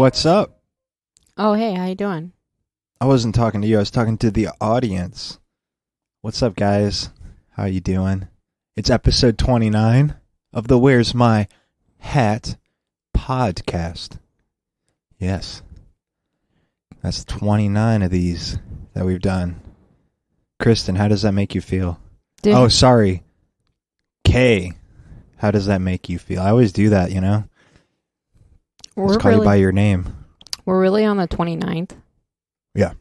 What's up? Oh, hey, how you doing? I wasn't talking to you. I was talking to the audience. What's up, guys? How you doing? It's episode 29 of the Where's My Hat podcast. Yes. That's 29 of these that we've done. Kristen, how does that make you feel? Dude. Oh, sorry. Kay, how does that make you feel? I always do that, you know? Let's call you by your name. We're really on the 29th? Yeah.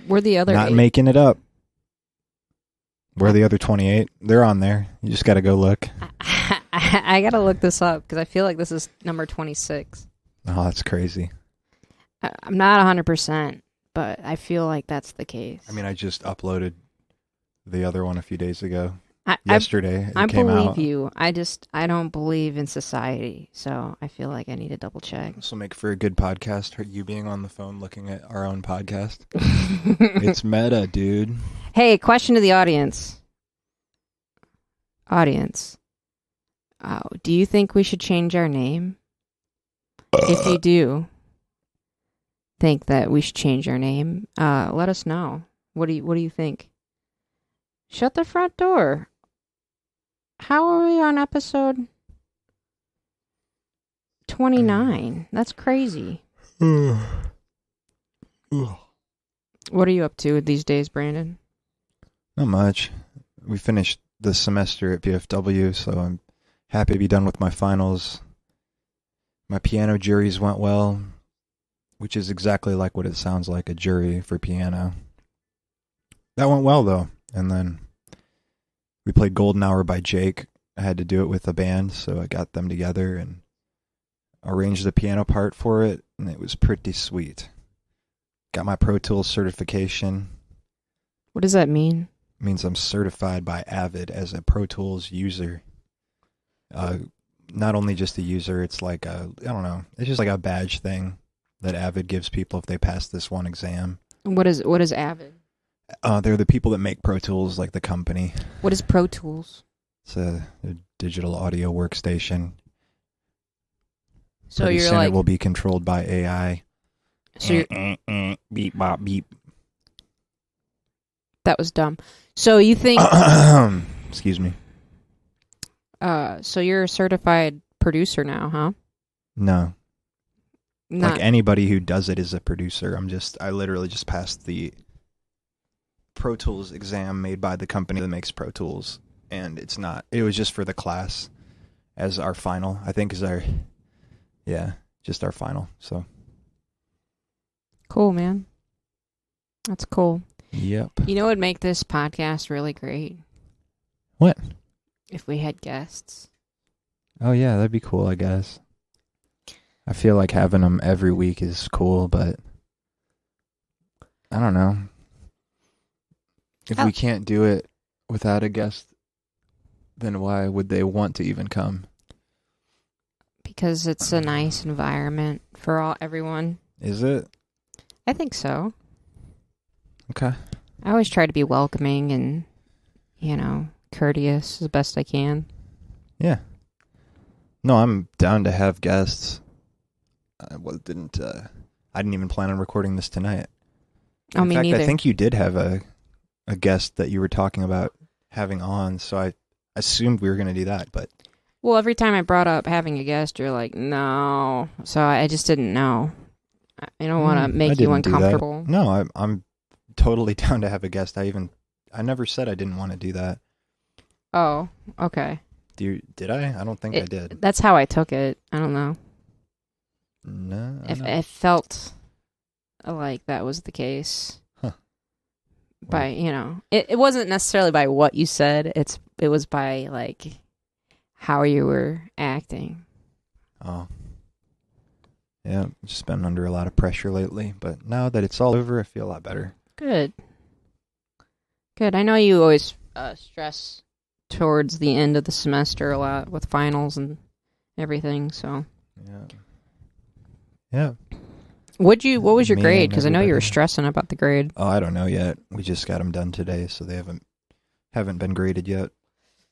We're the other Not 8. making it up. We're the other 28. They're on there. You just got to go look. I got to look this up because I feel like this is number 26. Oh, that's crazy. I'm not 100%, but I feel like that's the case. I mean, I just uploaded the other one a few days ago. Yesterday, it came out. I believe you. I don't believe in society, so I feel like I need to double check. This will make for a good podcast. You being on the phone looking at our own podcast. It's meta, dude. Hey, question to the audience. Do you think we should change our name? If you do think that we should change our name, let us know. What do you think? Shut the front door. How are we on episode 29? That's crazy. What are you up to these days, Branden? Not much. We finished the semester at VFW, so I'm happy to be done with my finals. My piano juries went well, which is exactly like what it sounds like, a jury for piano. That went well, though. And then we played Golden Hour by Jake. I had to do it with a band, so I got them together and arranged the piano part for it, and it was pretty sweet. Got my Pro Tools certification. What does that mean? It means I'm certified by Avid as a Pro Tools user. Not only just a user, it's like it's just like a badge thing that Avid gives people if they pass this one exam. What is Avid? They're the people that make Pro Tools, like the company. What is Pro Tools? It's a digital audio workstation. So Pretty you're soon like, it will be controlled by AI. So you're, beep bop beep. that was dumb. So you think? Excuse me. So you're a certified producer now, huh? No. Not, Like anybody who does it is a producer. I literally just passed the Pro Tools exam made by the company that makes Pro Tools, and it was just for the class as our final, I think just our final. So cool, man. That's cool. Yep. You know what would make this podcast really great? What? If we had guests. Oh yeah, that'd be cool, I guess. I feel like having them every week is cool, but I don't know. If we can't do it without a guest, then why would they want to even come? Because it's a nice environment for everyone. Is it? I think so. Okay. I always try to be welcoming and, courteous as best I can. Yeah. No, I'm down to have guests. I didn't even plan on recording this tonight. Oh, me neither. I think you did have a guest that you were talking about having on, so I assumed we were going to do that, but... Well, every time I brought up having a guest, you're like, no. So I just didn't know. I don't want to make you uncomfortable. No, I'm totally down to have a guest. I never said I didn't want to do that. Oh, okay. Did I? I don't think I did. That's how I took it. I don't know. No. I felt like that was the case. Huh. By, it wasn't necessarily by what you said. It was by, like, how you were acting. Oh. Yeah, just been under a lot of pressure lately, but now that it's all over, I feel a lot better. Good. I know you always stress towards the end of the semester a lot with finals and everything, so. Yeah. What was your grade? Because I know you were stressing about the grade. Oh, I don't know yet. We just got them done today, so they haven't been graded yet.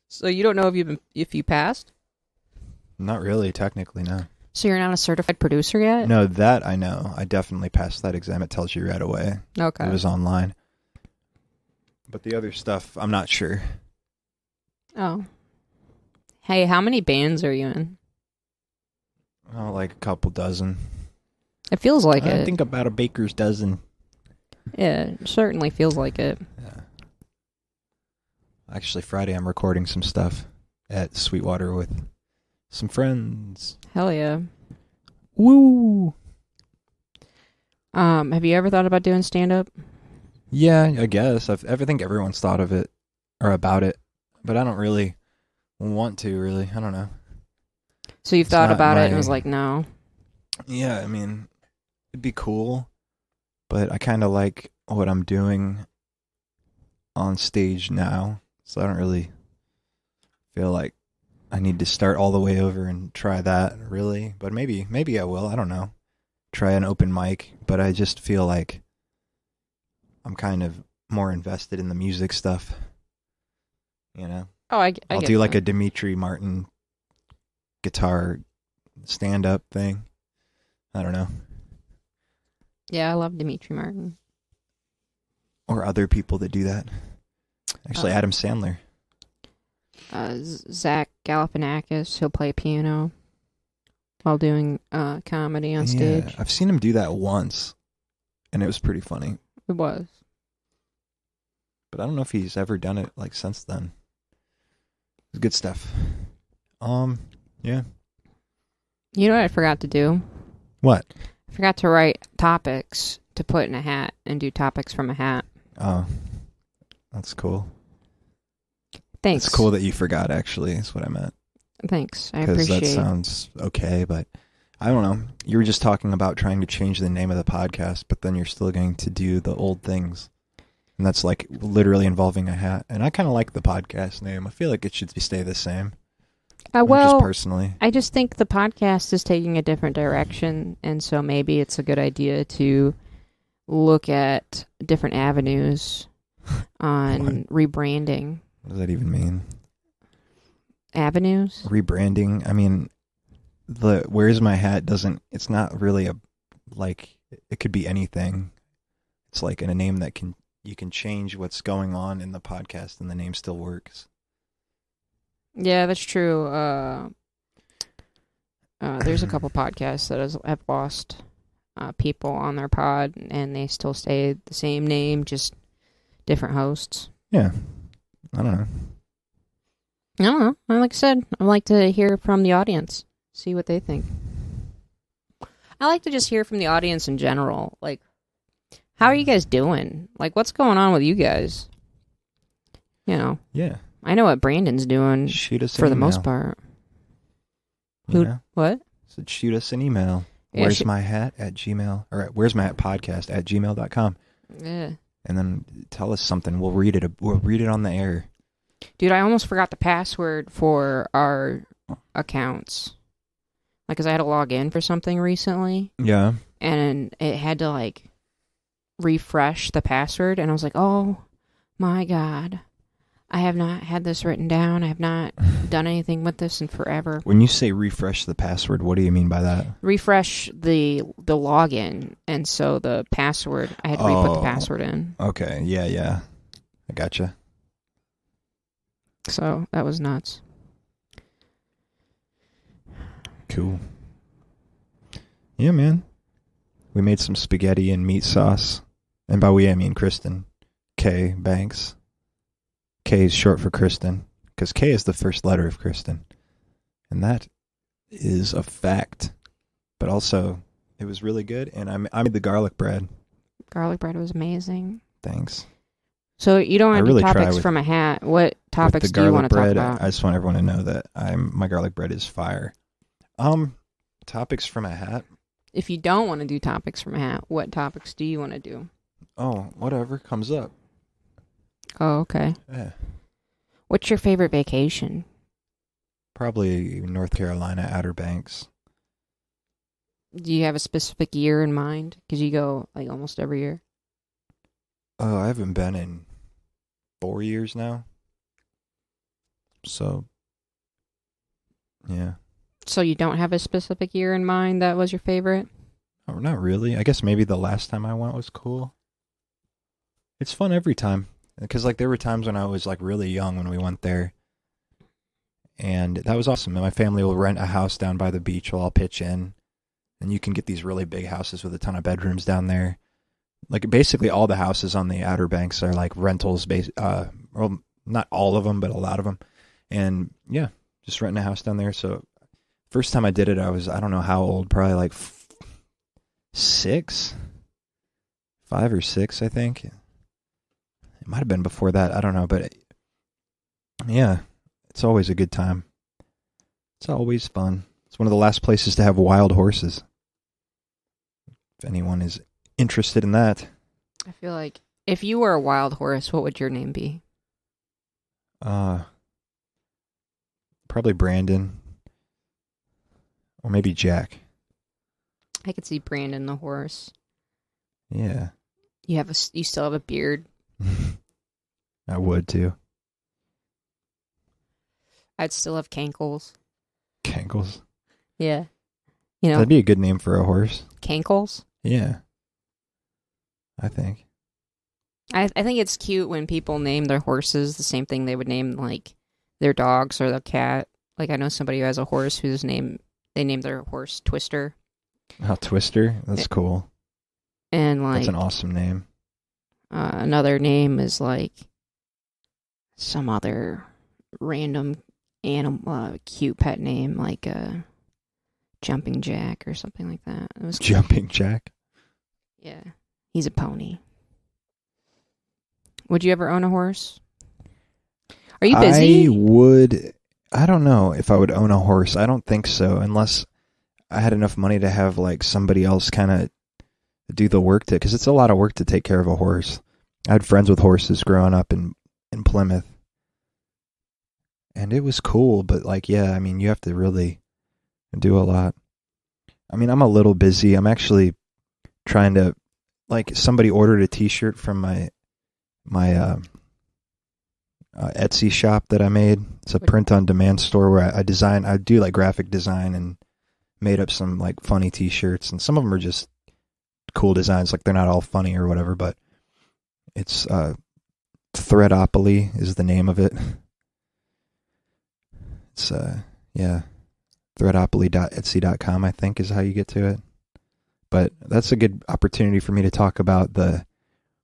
So you don't know if you passed? Not really, technically, no. So you're not a certified producer yet? No, that I know. I definitely passed that exam. It tells you right away. Okay. It was online. But the other stuff, I'm not sure. Oh. Hey, how many bands are you in? Oh, like a couple dozen. It feels like I it. think about a baker's dozen. Yeah, it certainly feels like it. Yeah. Actually, Friday I'm recording some stuff at Sweetwater with some friends. Hell yeah. Woo! Have you ever thought about doing stand-up? Yeah, I guess. I think everyone's thought of it or about it, but I don't really want to, really. I don't know. So you've It's thought not about it my- and was like, no. Yeah, I mean, it'd be cool, but I kind of like what I'm doing on stage now, so I don't really feel like I need to start all the way over and try that, really. But maybe I will. I don't know. Try an open mic, but I just feel like I'm kind of more invested in the music stuff. You know? Oh, I'll I'll get do like that. a Dimitri Martin guitar stand-up thing. I don't know. Yeah, I love Dimitri Martin. Or other people that do that. Actually, Adam Sandler. Zach Galifianakis, he'll play piano while doing comedy on stage. Yeah, I've seen him do that once, and it was pretty funny. It was. But I don't know if he's ever done it like since then. It's good stuff. Yeah. You know what I forgot to do? What? I forgot to write topics to put in a hat and do topics from a hat. Oh, that's cool. Thanks. It's cool that you forgot, actually, is what I meant. Thanks. I Because appreciate that sounds okay, but I don't know. You were just talking about trying to change the name of the podcast, but then you're still going to do the old things. And that's like literally involving a hat. And I kind of like the podcast name. I feel like it should stay the same. well, just personally. I just think the podcast is taking a different direction, and so maybe it's a good idea to look at different avenues on rebranding. What does that even mean? Avenues? Rebranding. I mean, the Where's My Hat it's not really it could be anything. It's like in a name that you can change what's going on in the podcast and the name still works. Yeah, that's true. There's a couple podcasts that have lost people on their pod, and they still stay the same name, just different hosts. Yeah. I don't know. I don't know. Like I said, I like to hear from the audience, see what they think. I like to just hear from the audience in general. Like, how are you guys doing? Like, what's going on with you guys? You know. Yeah. I know what Brandon's doing Shoot us for an the email. most part. You know? What? So shoot us an email. Yeah, Where's my hat at Gmail, or Where's My Hat podcast at gmail.com. Yeah. And then tell us something. We'll read it. We'll read it on the air. Dude, I almost forgot the password for our accounts. Like, 'cause I had to log in for something recently, Yeah. and it had to, like, refresh the password, and I was like, oh, my God. I have not had this written down. I have not done anything with this in forever. When you say refresh the password, what do you mean by that? Refresh the login, and so the password, I had to re-put the password in. Okay. Yeah. I gotcha. So that was nuts. Cool. Yeah, man. We made some spaghetti and meat sauce. And by we, I mean Kristen. Kay Banks. K is short for Kristen, because K is the first letter of Kristen. And that is a fact. But also, it was really good, and I made the garlic bread. Garlic bread was amazing. Thanks. So you don't want to do really try topics with- from a hat. What With topics the do you want garlic to talk bread, about? I just want everyone to know that my garlic bread is fire. Topics from a hat? If you don't want to do topics from a hat, what topics do you want to do? Oh, whatever comes up. Oh, okay. Yeah. What's your favorite vacation? Probably North Carolina, Outer Banks. Do you have a specific year in mind? Because you go like almost every year. Oh, I haven't been in 4 years now. So, yeah. So you don't have a specific year in mind that was your favorite? Oh, not really. I guess maybe the last time I went was cool. It's fun every time. Because, like, there were times when I was, like, really young when we went there. And that was awesome. And my family will rent a house down by the beach. We'll all pitch in. And you can get these really big houses with a ton of bedrooms down there. Like, basically all the houses on the Outer Banks are, like, rentals. Well, not all of them, but a lot of them. And, yeah, just renting a house down there. So, first time I did it, I don't know how old, probably, like, 6? 5 or 6, I think. It might have been before that. I don't know. But, yeah, it's always a good time. It's always fun. It's one of the last places to have wild horses. If anyone is interested in that. I feel like if you were a wild horse, what would your name be? Probably Branden. Or maybe Jack. I could see Branden the horse. Yeah. You still have a beard. I would too. I'd still have cankles. Cankles. Yeah. You know, that'd be a good name for a horse. Cankles? Yeah. I think. I think it's cute when people name their horses the same thing they would name, like, their dogs or their cat. Like, I know somebody who has a horse whose name, they named their horse Twister. Oh, Twister? That's cool. And, like... That's an awesome name. Another name is, like, some other random animal, cute pet name, like, Jumping Jack or something like that. It was Jumping Jack? Yeah. He's a pony. Would you ever own a horse? Are you busy? I don't know if I would own a horse. I don't think so, unless I had enough money to have, like, somebody else kind of do the work because it's a lot of work to take care of a horse. I had friends with horses growing up in Plymouth. And it was cool, but, like, yeah, I mean, you have to really do a lot. I mean, I'm a little busy. I'm actually trying to, like, somebody ordered a t-shirt from my Etsy shop that I made. It's a print-on-demand store where I do, like, graphic design and made up some, like, funny t-shirts. And some of them are just cool designs. Like, they're not all funny or whatever, but it's Threadopoly is the name of it. It's, yeah, threadopoly.etsy.com, I think, is how you get to it. But that's a good opportunity for me to talk about the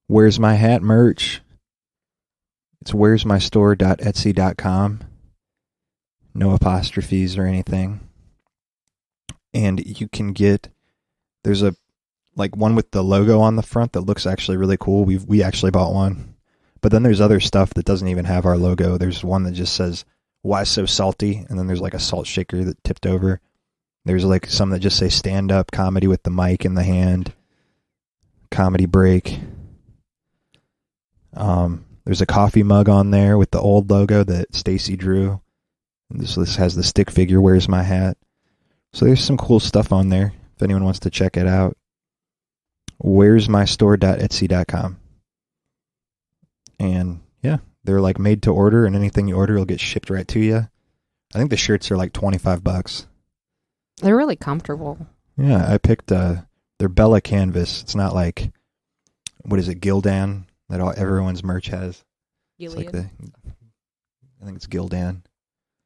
Where's My Hat merch. It's where'smystore.etsy.com. No apostrophes or anything. And you can get, there's a, like, one with the logo on the front that looks actually really cool. We actually bought one. But then there's other stuff that doesn't even have our logo. There's one that just says, "Why so salty?" And then there's, like, a salt shaker that tipped over. There's, like, some that just say stand up comedy with the mic in the hand. Comedy break. There's a coffee mug on there with the old logo that Stacy drew. And this has the stick figure, Where's My Hat? So there's some cool stuff on there if anyone wants to check it out. Where'smystore.etsy.com. And yeah, they're, like, made to order, and anything you order will get shipped right to you. I think the shirts are like $25. They're really comfortable. Yeah, I picked their Bella canvas. It's not like, what is it, Gildan, that everyone's merch has. Gilead. It's like I think it's Gildan.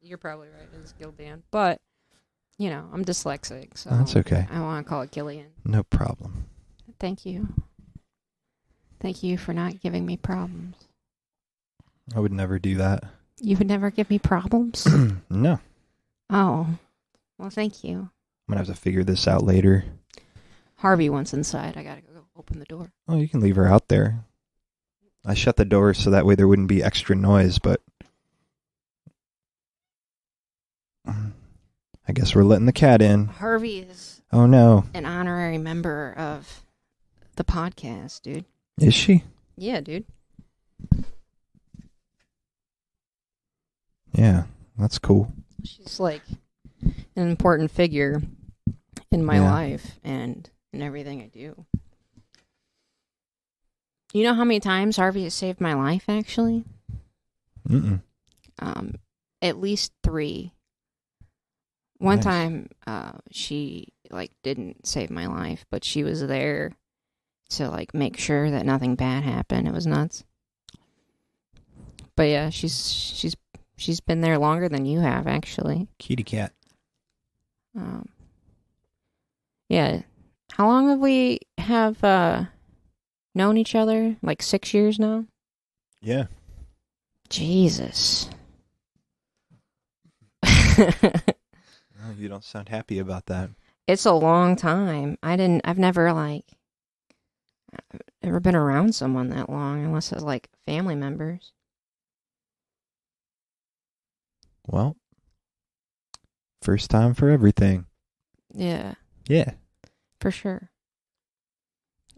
You're probably right. It's Gildan. But, you know, I'm dyslexic, so That's okay. I want to call it Gillian. No problem. Thank you. Thank you for not giving me problems. I would never do that. You would never give me problems? No. Oh. Well, thank you. I'm going to have to figure this out later. Harvey wants inside. I got to go open the door. Oh, you can leave her out there. I shut the door so that way there wouldn't be extra noise, but I guess we're letting the cat in. Harvey is Oh, no. an honorary member of the podcast, dude. Is she? Yeah, dude. Yeah, that's cool. She's like an important figure in my life and in everything I do. You know how many times Harvey has saved my life, actually? Mm-mm. At least 3. One Nice. time, she like didn't save my life, but she was there to like make sure that nothing bad happened. It was nuts. But yeah, she's been there longer than you have, actually. Kitty cat. Yeah. How long have we known each other? Like 6 years now? Yeah. Jesus. Oh, you don't sound happy about that. It's a long time. I've never been around someone that long unless it's like family members. Well, first time for everything. Yeah, Yeah. for sure.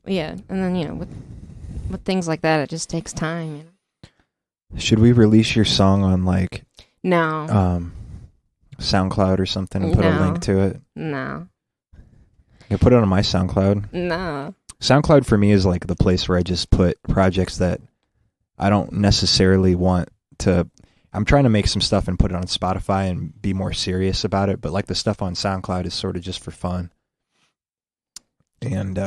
Yeah, and then, with things like that, it just takes time, Should we release your song on like No. SoundCloud or something and put a No. link to it? No. I put it on my SoundCloud. No. SoundCloud for me is like the place where I just put projects that I don't necessarily want to. I'm trying to make some stuff and put it on Spotify and be more serious about it, but like the stuff on SoundCloud is sort of just for fun. And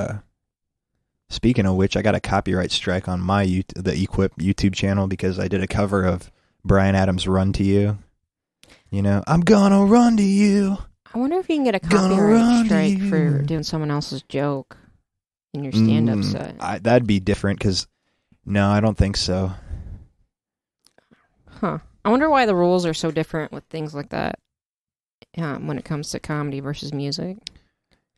speaking of which, I got a copyright strike on my the EQwip YouTube channel because I did a cover of Bryan Adams' "Run to You." I'm gonna run to you. I wonder if you can get a Gonna copyright run to strike you. for doing someone else's joke in your stand-up set. That'd be different because, no, I don't think so. Huh. I wonder why the rules are so different with things like that when it comes to comedy versus music.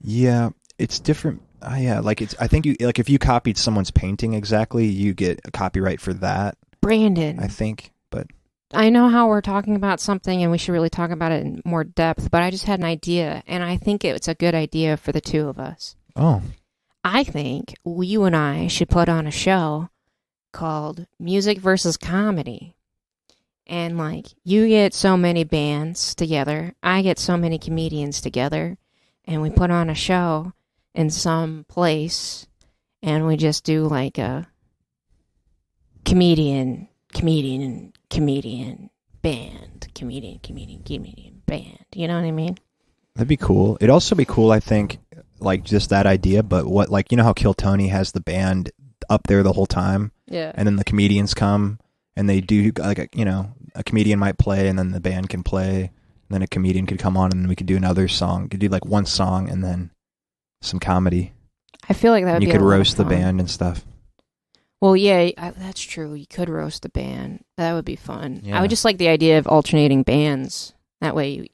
Yeah, it's different. Yeah, like I think you like if you copied someone's painting exactly, you get a copyright for that. Branden, I think, but I know how we're talking about something and we should really talk about it in more depth, but I just had an idea, and I think it's a good idea for the two of us. oh, I think you and I should put on a show called Music versus Comedy. And like, you get so many bands together, I get so many comedians together, and we put on a show in some place, and we just do like a comedian, band, comedian, band. You know what I mean? that'd be cool. It'd also be cool, I think, like just that idea. But what, like, how Kill Tony has the band up there the whole time, Yeah. and then the comedians come and they do like a comedian might play and then the band can play, and then a comedian could come on and we could do another song. Could do like one song and then some comedy. I feel like that would You be could a lot of roast the fun. band and stuff. Well, yeah, that's true. You could roast the band. That would be fun. Yeah. I would just like the idea of alternating bands. That way,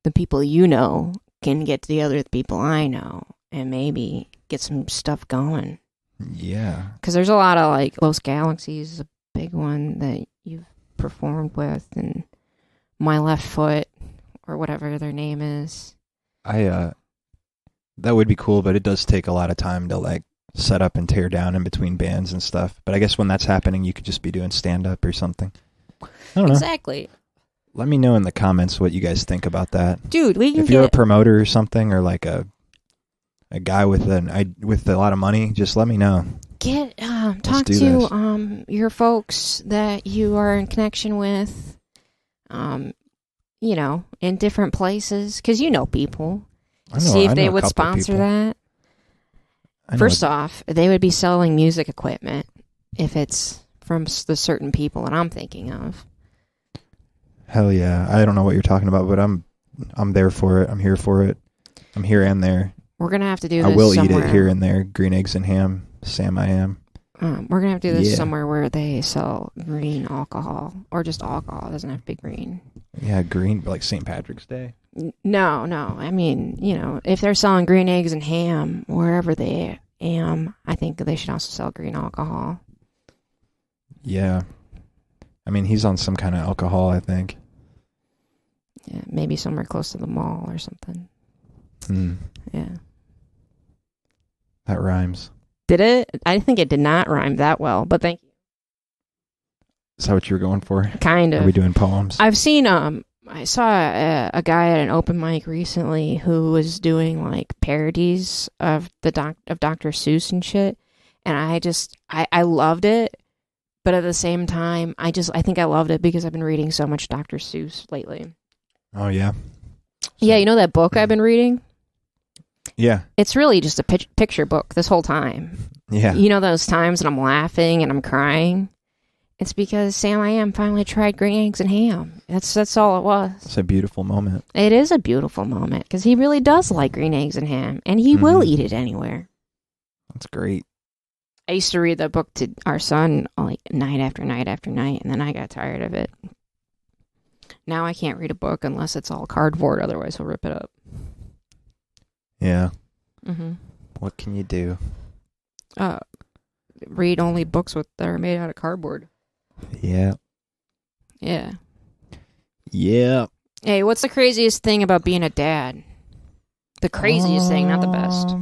the people can get together with the people I know and maybe get some stuff going. Yeah. Because there's a lot of like Los Galaxies is a big one that you've performed with, and My Left Foot or whatever their name is. That would be cool, but it does take a lot of time to like set up and tear down in between bands and stuff. But I guess when that's happening, you could just be doing stand-up or something. I don't know. Exactly. Let me know in the comments what you guys think about that. Dude, we can If you're a promoter or something, or like a guy with a lot of money, just let me know. talk do to your folks that you are in connection with, in different places, because people. See if they would sponsor that. First off, they would be selling music equipment if it's from the certain people that I'm thinking of. Hell yeah. I don't know what you're talking about, but I'm there for it. I'm here for it. I'm here and there. We're going to have to do this I will somewhere. eat it here and there. Green eggs and ham. Sam, I am. We're going to have to do this Yeah. somewhere where they sell green alcohol, or just alcohol. It doesn't have to be green. Yeah, green, like St. Patrick's Day. No. I mean, if they're selling green eggs and ham wherever they am, I think they should also sell green alcohol. Yeah. I mean, he's on some kind of alcohol, I think. Yeah, maybe somewhere close to the mall or something. Yeah. That rhymes. Did it? I think it did not rhyme that well, but thank you. Is that what you were going for? Kind of. Are we doing poems? I've seen, I saw a guy at an open mic recently who was doing like parodies of Dr. Seuss and shit, and I loved it, but at the same time, I think I loved it because I've been reading so much Dr. Seuss lately. Oh, yeah. So, Yeah, you know that book I've been reading? Yeah. It's really just a picture book this whole time. Yeah. You know those times that I'm laughing and I'm crying? It's because Sam I Am finally tried green eggs and ham. That's all it was. It's a beautiful moment. It is a beautiful moment because he really does like green eggs and ham, and he will eat it anywhere. That's great. I used to read that book to our son like night after night after night, and then I got tired of it. Now I can't read a book unless it's all cardboard, otherwise he'll rip it up. Yeah. Mm-hmm. What can you do? Read only books that are made out of cardboard. Yeah. Yeah. Yeah. Hey, what's the craziest thing about being a dad? The craziest thing, not the best.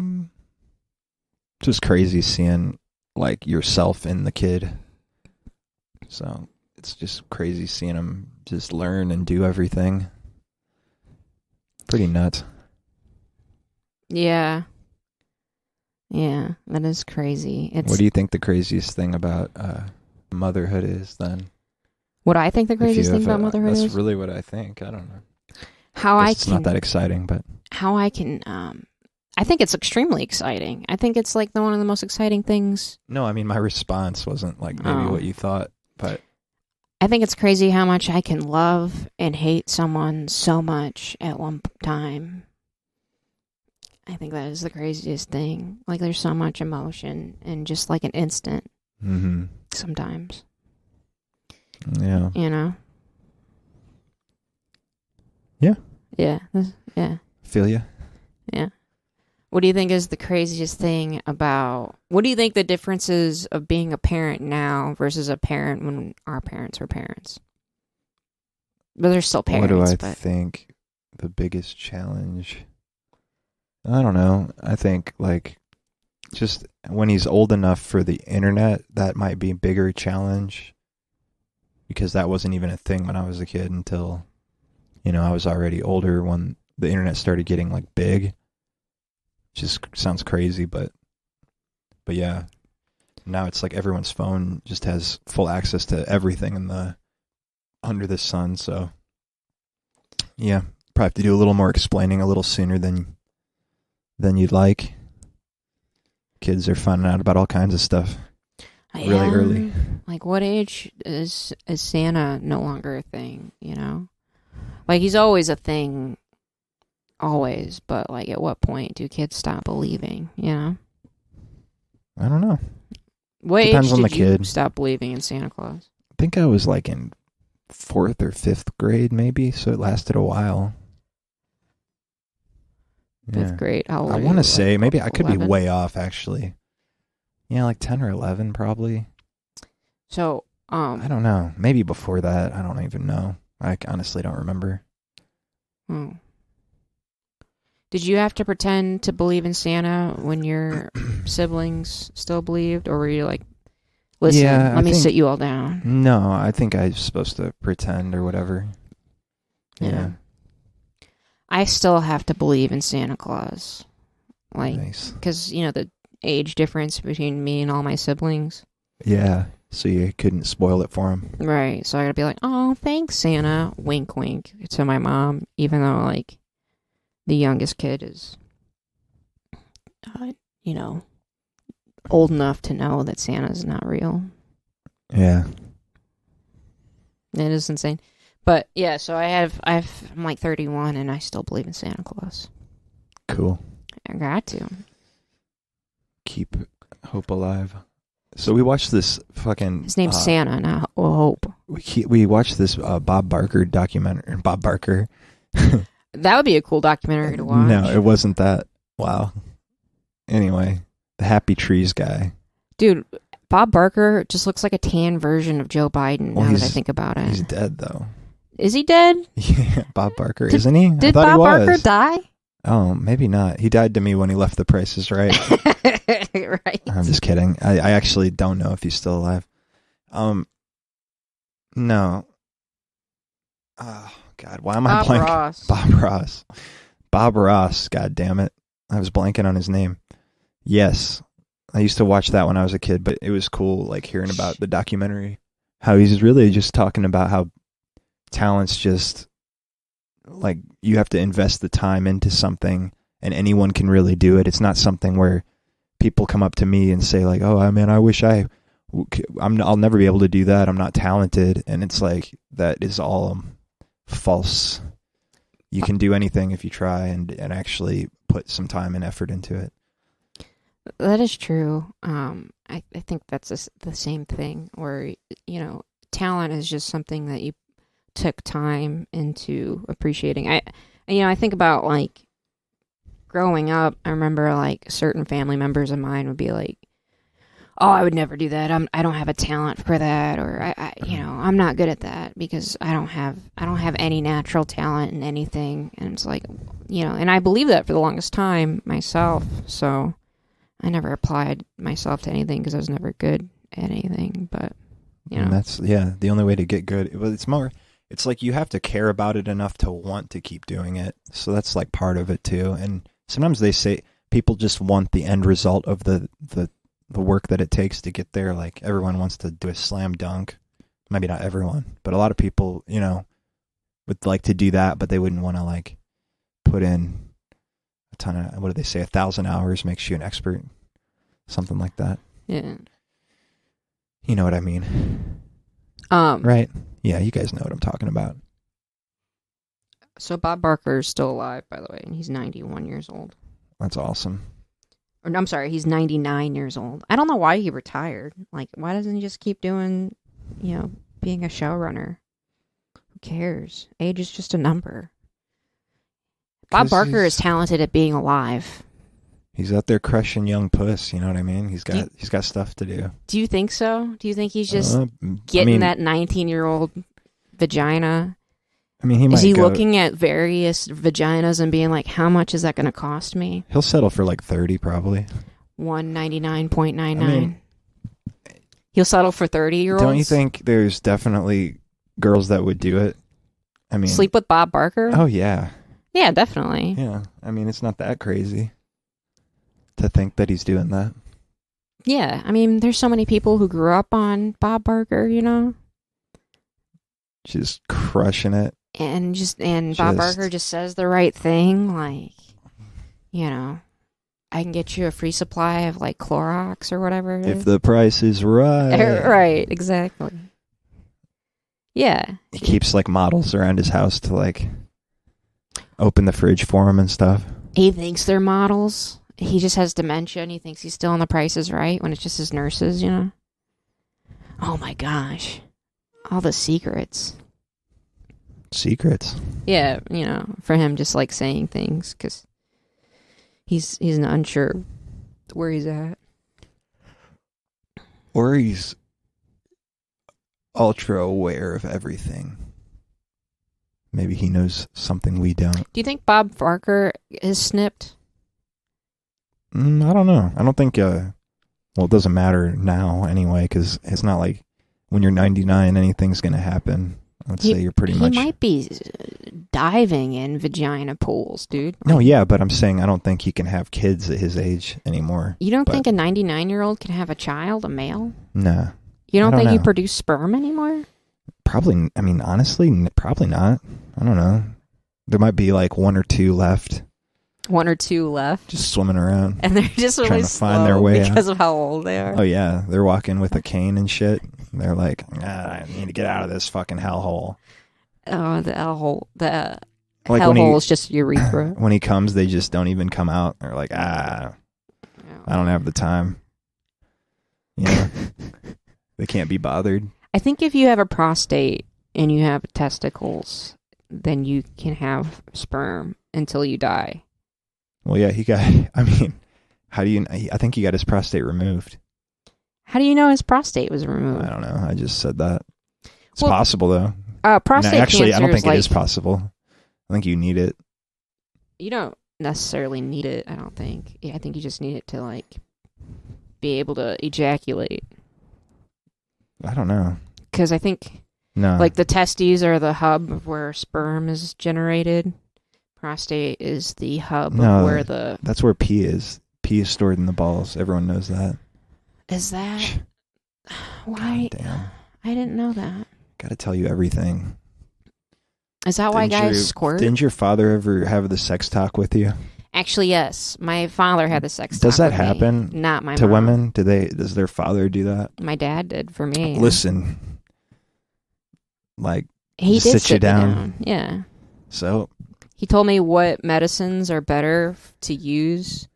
Just crazy seeing like yourself in the kid. So it's just crazy seeing him just learn and do everything. Pretty nuts. Yeah. Yeah, that is crazy. What do you think the craziest thing about motherhood is then? What I think the craziest thing about motherhood is? That's really what I think. I don't know. It's not that exciting, but how I can I think it's extremely exciting. I think it's like one of the most exciting things. No, I mean my response wasn't like maybe what you thought, but I think it's crazy how much I can love and hate someone so much at one time. I think that is the craziest thing. Like there's so much emotion in just like an instant. Mm-hmm. Sometimes. Yeah. You know? Yeah. Yeah. Yeah. Feel ya? Yeah. What do you think is the craziest thing about... What do you think the difference is of being a parent now versus a parent when our parents were parents? But they're still parents. What do I think the biggest challenge... I don't know. I think, like, just when he's old enough for the internet, that might be a bigger challenge. Because that wasn't even a thing when I was a kid until, I was already older when the internet started getting, like, big. Just sounds crazy, but yeah. Now it's like everyone's phone just has full access to everything under the sun, so... Yeah, probably have to do a little more explaining a little sooner than you'd like. Kids are finding out about all kinds of stuff really early. Like, what age is Santa no longer a thing, Like, he's always a thing, always, but, like, at what point do kids stop believing, I don't know. What Depends age on the did you kid. stop believing in Santa Claus? I think I was, like, in 4th or 5th grade, maybe, so it lasted a while. 5th grade. How old I want to say, maybe I could 11? be way off, actually. Yeah, like 10 or 11, probably. So, I don't know. Maybe before that. I don't even know. I honestly don't remember. Did you have to pretend to believe in Santa when your siblings still believed? Or were you like, listen, let me sit you all down? No, I think I was supposed to pretend or whatever. Yeah. I still have to believe in Santa Claus. Like, nice. Because, the age difference between me and all my siblings. Yeah, so you couldn't spoil it for him. Right, so I gotta be like, oh, thanks, Santa. Wink, wink to my mom, even though, like, the youngest kid is, old enough to know that Santa's not real. Yeah. It is insane. But, yeah, so I'm like 31, and I still believe in Santa Claus. Cool. I got to. Keep hope alive. So we watched this fucking... His name's Santa, not Hope. We watched this Bob Barker documentary. Bob Barker. That would be a cool documentary to watch. No, it wasn't that. Wow. Anyway, the Happy Trees guy. Dude, Bob Barker just looks like a tan version of Joe Biden now that I think about it. He's dead, though. Is he dead? Yeah, Bob Barker, isn't he? Did Bob Barker die? Oh, maybe not. He died to me when he left The Price is Right. Right. I'm just kidding. I actually don't know if he's still alive. No. Oh, God. Why am I blanking? Ross. Bob Ross. Bob Ross. God damn it. I was blanking on his name. Yes. I used to watch that when I was a kid, but it was cool, like, hearing about the documentary. How he's really just talking about how talent's just like you have to invest the time into something, and anyone can really do it. It's not something where people come up to me and say like, "Oh, man, I wish I'll never be able to do that. I'm not talented." And it's like, that is all false. You can do anything if you try and actually put some time and effort into it. That is true. I think that's the same thing where, talent is just something that you took time into appreciating. I think about like growing up, I remember like certain family members of mine would be like, "Oh, I would never do that. I don't have a talent for that," or I'm not good at that because I don't have any natural talent in anything. And it's like, and I believe that for the longest time myself. So I never applied myself to anything because I was never good at anything. But And that's the only way to get good. It's like you have to care about it enough to want to keep doing it. So that's like part of it too. And sometimes they say people just want the end result of the work that it takes to get there. Like everyone wants to do a slam dunk. Maybe not everyone, but a lot of people, would like to do that, but they wouldn't want to like put in a ton of, what do they say, 1,000 hours makes you an expert. Something like that. Yeah. You know what I mean? Right? Yeah, you guys know what I'm talking about. So Bob Barker is still alive, by the way, and he's 91 years old. That's awesome. Or I'm sorry, he's 99 years old. I don't know why he retired. Like, why doesn't he just keep doing, being a showrunner? Who cares? Age is just a number. Bob Barker is talented at being alive. He's out there crushing young puss, you know what I mean? He's got stuff to do. Do you think so? Do you think he's just getting that 19-year-old vagina? I mean, is he looking at various vaginas and being like, how much is that going to cost me? He'll settle for like 30 probably. 199.99. He'll settle for 30-year-olds? Don't you think there's definitely girls that would do it? I mean, sleep with Bob Barker? Oh, yeah. Yeah, definitely. Yeah. I mean, it's not that crazy to think that he's doing that. Yeah. I mean, there's so many people who grew up on Bob Barker, Just crushing it. And Bob Barker just says the right thing. Like, I can get you a free supply of like Clorox or whatever it is. If the price is right. Right, exactly. Yeah. He keeps like models around his house to like open the fridge for him and stuff. He thinks they're models. He just has dementia and he thinks he's still on The Price is Right when it's just his nurses, Oh my gosh. All the secrets. Secrets? Yeah, for him just like saying things because he's unsure where he's at. Or he's ultra aware of everything. Maybe he knows something we don't. Do you think Bob Barker is snipped? I don't know. I don't think, it doesn't matter now anyway, because it's not like when you're 99, anything's going to happen. Let's say you're pretty much... He might be diving in vagina pools, dude. No, yeah, but I'm saying I don't think he can have kids at his age anymore. You don't think a 99-year-old can have a child, a male? Nah. You don't think you produce sperm anymore? Probably, honestly, probably not. I don't know. There might be like one or two left. One or two left? Just swimming around. And they're just really trying to find their way because of how old they are. Oh, yeah. They're walking with a cane and shit. They're like, I need to get out of this fucking hellhole. Oh, the hellhole. The hellhole is just urethra. When he comes, they just don't even come out. They're like, I don't have the time. They can't be bothered. I think if you have a prostate and you have testicles, then you can have sperm until you die. Well, yeah, how do you, I think he got his prostate removed. How do you know his prostate was removed? I don't know. I just said that. It's possible, though. Prostate actually, cancer I don't think it is possible. I think you need it. You don't necessarily need it, I don't think. Yeah, I think you just need it to, like, be able to ejaculate. I don't know. Because I think, like, the testes are the hub of where sperm is generated. Prostate is the hub of where the... That's where pee is. Pee is stored in the balls. Everyone knows that. Is that... Why? God damn. I didn't know that. Gotta tell you everything. Is that why guys squirt? Didn't your father ever have the sex talk with you? Actually, yes. My father had the sex talk Does that with me, happen not my to mom. women? Does their father do that? My dad did for me. Listen, like, he just did sit you me down. Yeah. So He told me what medicines are better to use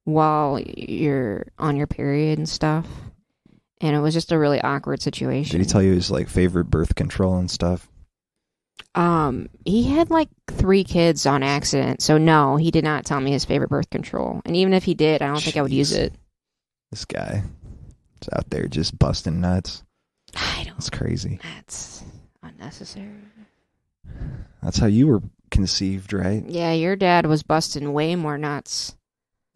while you're on your period and stuff. And it was just a really awkward situation. did he tell you his like favorite birth control and stuff? He had like 3 kids on accident, so no, he did not tell me his favorite birth control. And even if he did, I don't think I would use it. This guy is out there just busting nuts. I don't. That's crazy. That's unnecessary. That's how you were conceived, right? Yeah, your dad was busting way more nuts.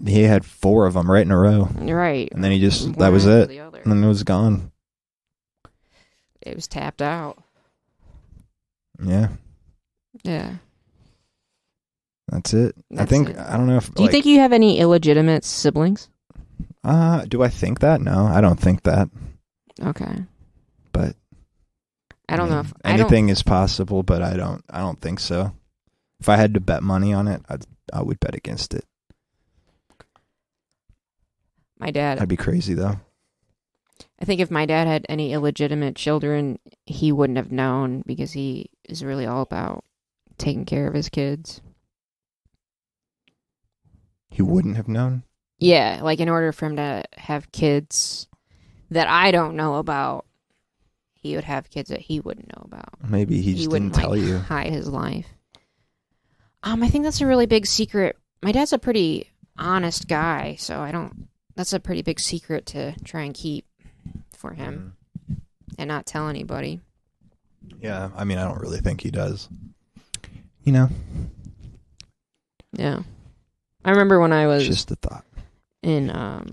He had 4 of them right in a row. Right. And then he just, One that was after it. the other. And then it was gone. It was tapped out. Yeah. Yeah. That's it. I don't know if. Do you think you have any illegitimate siblings? Do I think that? No, I don't think that. Okay. But I don't know if anything is possible, but I don't think so. If I had to bet money on it, I would bet against it. My dad. I'd be crazy though. I think if my dad had any illegitimate children, he wouldn't have known because he is really all about taking care of his kids. He wouldn't have known? Yeah, like in order for him to have kids that I don't know about, he would have kids that he wouldn't know about. Maybe he just didn't tell you. Hide his life. I think that's a really big secret. My dad's a pretty honest guy, so that's a pretty big secret to try and keep for him and not tell anybody. Yeah, I mean, I don't really think he does. You know? Yeah. I remember when I was just a thought. In a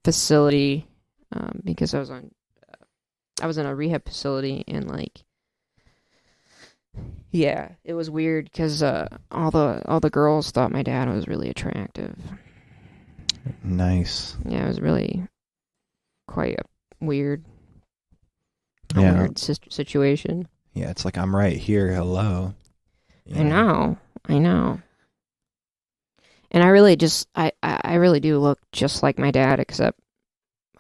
facility, because I was in a rehab facility, and like, yeah, it was weird because all the girls thought my dad was really attractive. Nice. Yeah, it was really quite a weird situation. Yeah, it's like, I'm right here. Hello. I know. And I really I really do look just like my dad, except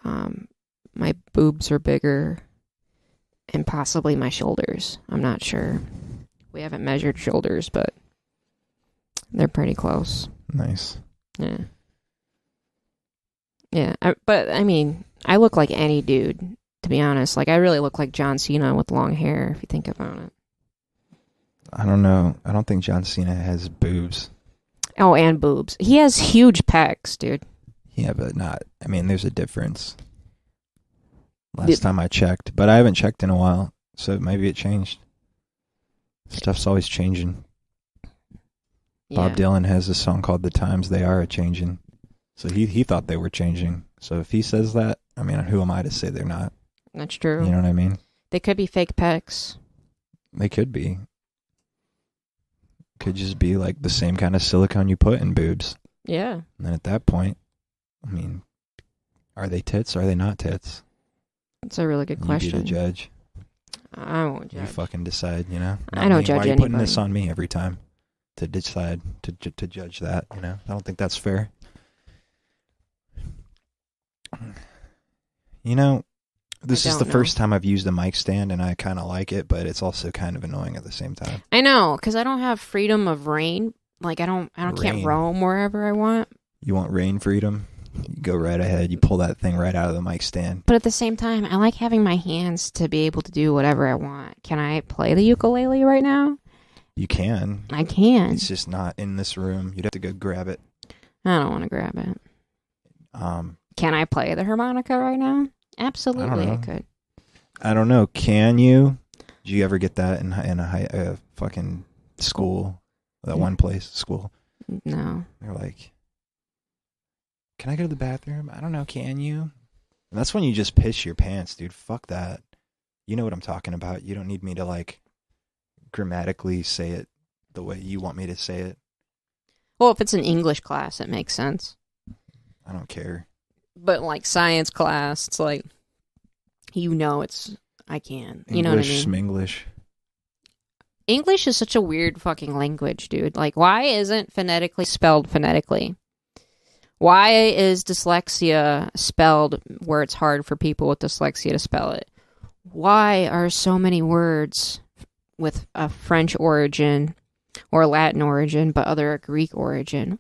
my boobs are bigger and possibly my shoulders. I'm not sure. We haven't measured shoulders, but they're pretty close. Nice. Yeah. Yeah, but I mean, I look like any dude, to be honest. Like, I really look like John Cena with long hair, if you think about it. I don't know. I don't think John Cena has boobs. Oh, and boobs. He has huge pecs, dude. Yeah, but not. I mean, there's a difference. Last time I checked, but I haven't checked in a while, so maybe it changed. Stuff's always changing. Yeah. Bob Dylan has a song called "The Times They Are A-Changin'," so he thought they were changing. So if he says that, I mean, who am I to say they're not? That's true. You know what I mean? They could be fake pecs. They could be. Could just be like the same kind of silicone you put in boobs. Yeah. And then at that point, I mean, are they tits or are they not tits? That's a really good question. You be the judge. I won't judge. You fucking decide, you know? I don't judge anybody. Why are you putting this on me every time to decide, to judge that, you know? I don't think that's fair. You know, this is the first time I've used a mic stand, and I kind of like it, but it's also kind of annoying at the same time. I know, because I don't have freedom of reign. Like, I can't roam wherever I want. You want reign freedom? You go right ahead. You pull that thing right out of the mic stand. But at the same time, I like having my hands to be able to do whatever I want. Can I play the ukulele right now? You can. I can. It's just not in this room. You'd have to go grab it. I don't want to grab it. Can I play the harmonica right now? Absolutely, I could. I don't know. Can you? Did you ever get that in a fucking school? That one place, school? No. They're like, can I go to the bathroom? I don't know. Can you? And that's when you just piss your pants, dude. Fuck that. You know what I'm talking about. You don't need me to, like, grammatically say it the way you want me to say it. Well, if it's an English class, it makes sense. I don't care. But, like, science class, it's like, I can. You know what I mean? English. English is such a weird fucking language, dude. Like, why isn't phonetically spelled phonetically? Why is dyslexia spelled where it's hard for people with dyslexia to spell it? Why are so many words with a French origin or Latin origin, but other a Greek origin?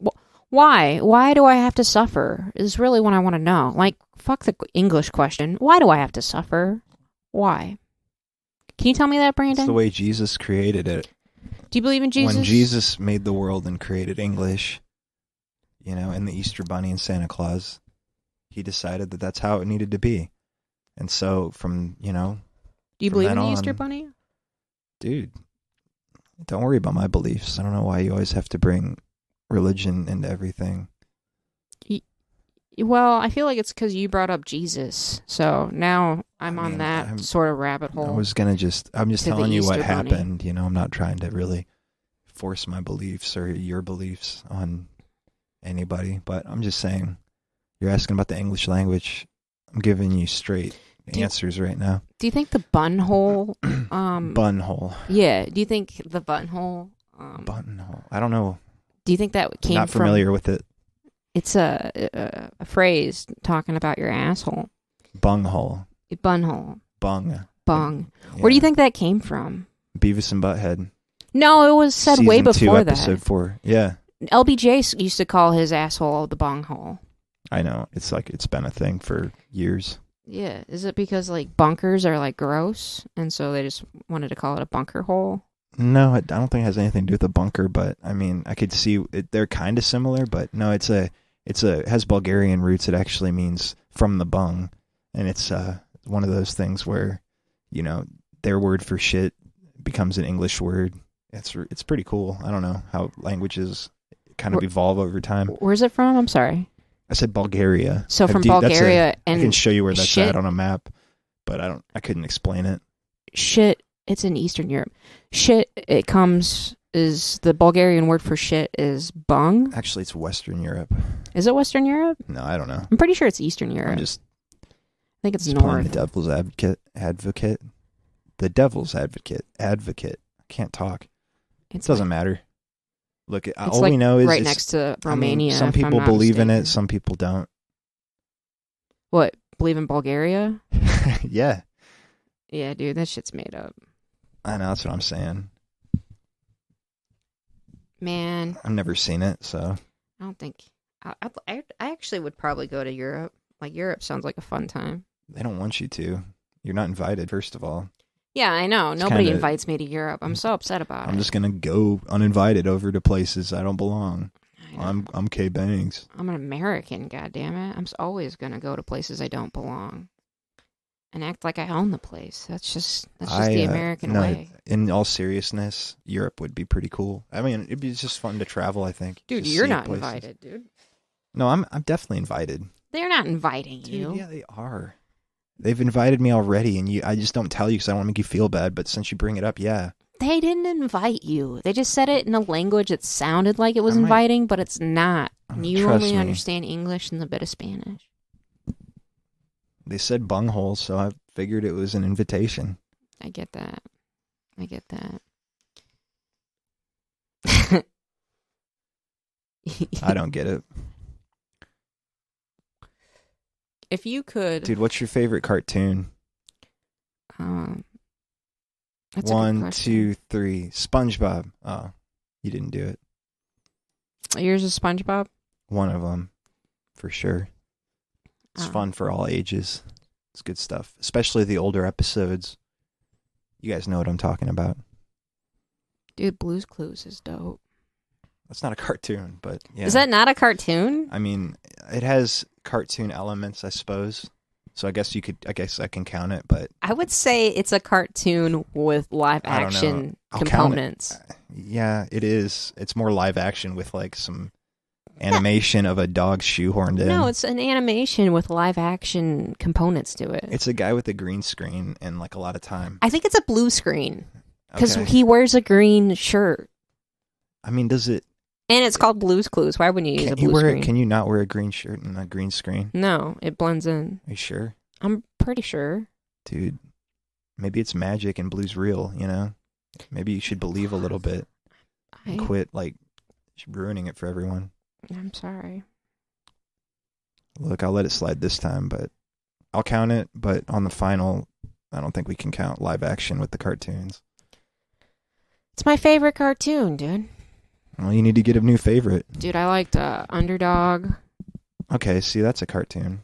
Why? Why do I have to suffer? Is really what I want to know. Like, fuck the English question. Why do I have to suffer? Why? Can you tell me that, Branden? It's the way Jesus created it. Do you believe in Jesus? When Jesus made the world and created English, you know, and the Easter Bunny and Santa Claus, he decided that that's how it needed to be. And so from, you know... Do you believe in the Easter Bunny? Dude, don't worry about my beliefs. I don't know why you always have to bring religion into everything. Well, I feel like it's because you brought up Jesus. So now I'm on that sort of rabbit hole. I'm just telling you what happened. You know, I'm not trying to really force my beliefs or your beliefs on anybody. But I'm just saying, you're asking about the English language. I'm giving you straight answers right now. Do you think the bunhole... bunhole. Yeah. Do you think the bunhole... bunhole. I don't know. Do you think that came from... Not familiar with it. It's a phrase talking about your asshole. Bunghole. Bunhole. Bung. Bung. Yeah. Where do you think that came from? Beavis and Butthead. No, it was said Season way before 2, that. Episode 4. Yeah. LBJ used to call his asshole the bunghole. I know. It's like it's been a thing for years. Yeah. Is it because like bunkers are like gross and so they just wanted to call it a bunker hole? No, I don't think it has anything to do with a bunker, but I mean, I could see they're kind of similar, but no, it has Bulgarian roots. It actually means from the bung, and it's one of those things where, you know, their word for shit becomes an English word. It's pretty cool. I don't know how languages kind of evolve over time. Where's it from? I'm sorry. I said Bulgaria. So from Bulgaria, and I can show you where that's shit, at on a map, but I couldn't explain it. Shit. It's in Eastern Europe. Shit, is the Bulgarian word for shit is bung? Actually, it's Western Europe. Is it Western Europe? No, I don't know. I'm pretty sure it's Eastern Europe. I think it's north. Playing the devil's advocate. The devil's advocate. I can't talk. It doesn't matter. Look, all we know is right next to Romania. Some people believe in it, some people don't. What? Believe in Bulgaria? Yeah. Yeah, dude, that shit's made up. I know, that's what I'm saying. Man. I've never seen it, so. I don't think... I actually would probably go to Europe. Like, Europe sounds like a fun time. They don't want you to. You're not invited, first of all. Yeah, I know. Nobody invites me to Europe. I'm so upset about it. I'm just going to go uninvited over to places I don't belong. I'm Kay Bangs. I'm an American, goddammit. I'm always going to go to places I don't belong. And act like I own the place. That's just the American way. In all seriousness, Europe would be pretty cool. I mean, it'd be just fun to travel, I think. Dude, you're not invited, dude. No, I'm definitely invited. They're not inviting you. Dude, yeah, they are. They've invited me already, and I just don't tell you because I don't want to make you feel bad, but since you bring it up, yeah. They didn't invite you. They just said it in a language that sounded like it was inviting, but it's not. You only understand English and a bit of Spanish. They said bunghole, so I figured it was an invitation. I get that. I don't get it. If you could... Dude, what's your favorite cartoon? That's 1, 2, 3. SpongeBob. Oh, you didn't do it. Yours is SpongeBob? One of them, for sure. It's fun for all ages. It's good stuff, especially the older episodes. You guys know what I'm talking about. Dude, Blue's Clues is dope. That's not a cartoon, but yeah. Is that not a cartoon? I mean, it has cartoon elements, I suppose. So I guess I can count it, but I would say it's a cartoon with live action components. Yeah, it is. It's more live action with like some animation of a dog shoehorned in. No, it's an animation with live action components to it. It's a guy with a green screen and like a lot of time. I think it's a blue screen because he wears a green shirt. I mean, does it? And it's called Blue's Clues. Why wouldn't you use a blue screen? Can you not wear a green shirt and a green screen? No, it blends in. Are you sure? I'm pretty sure. Dude, maybe it's magic and blue's real, you know? Maybe you should believe a little bit and I, quit like ruining it for everyone. I'm sorry. Look, I'll let it slide this time, but I'll count it. But on the final, I don't think we can count live action with the cartoons. It's my favorite cartoon, dude. Well, you need to get a new favorite. Dude, I liked Underdog. Okay, see, that's a cartoon.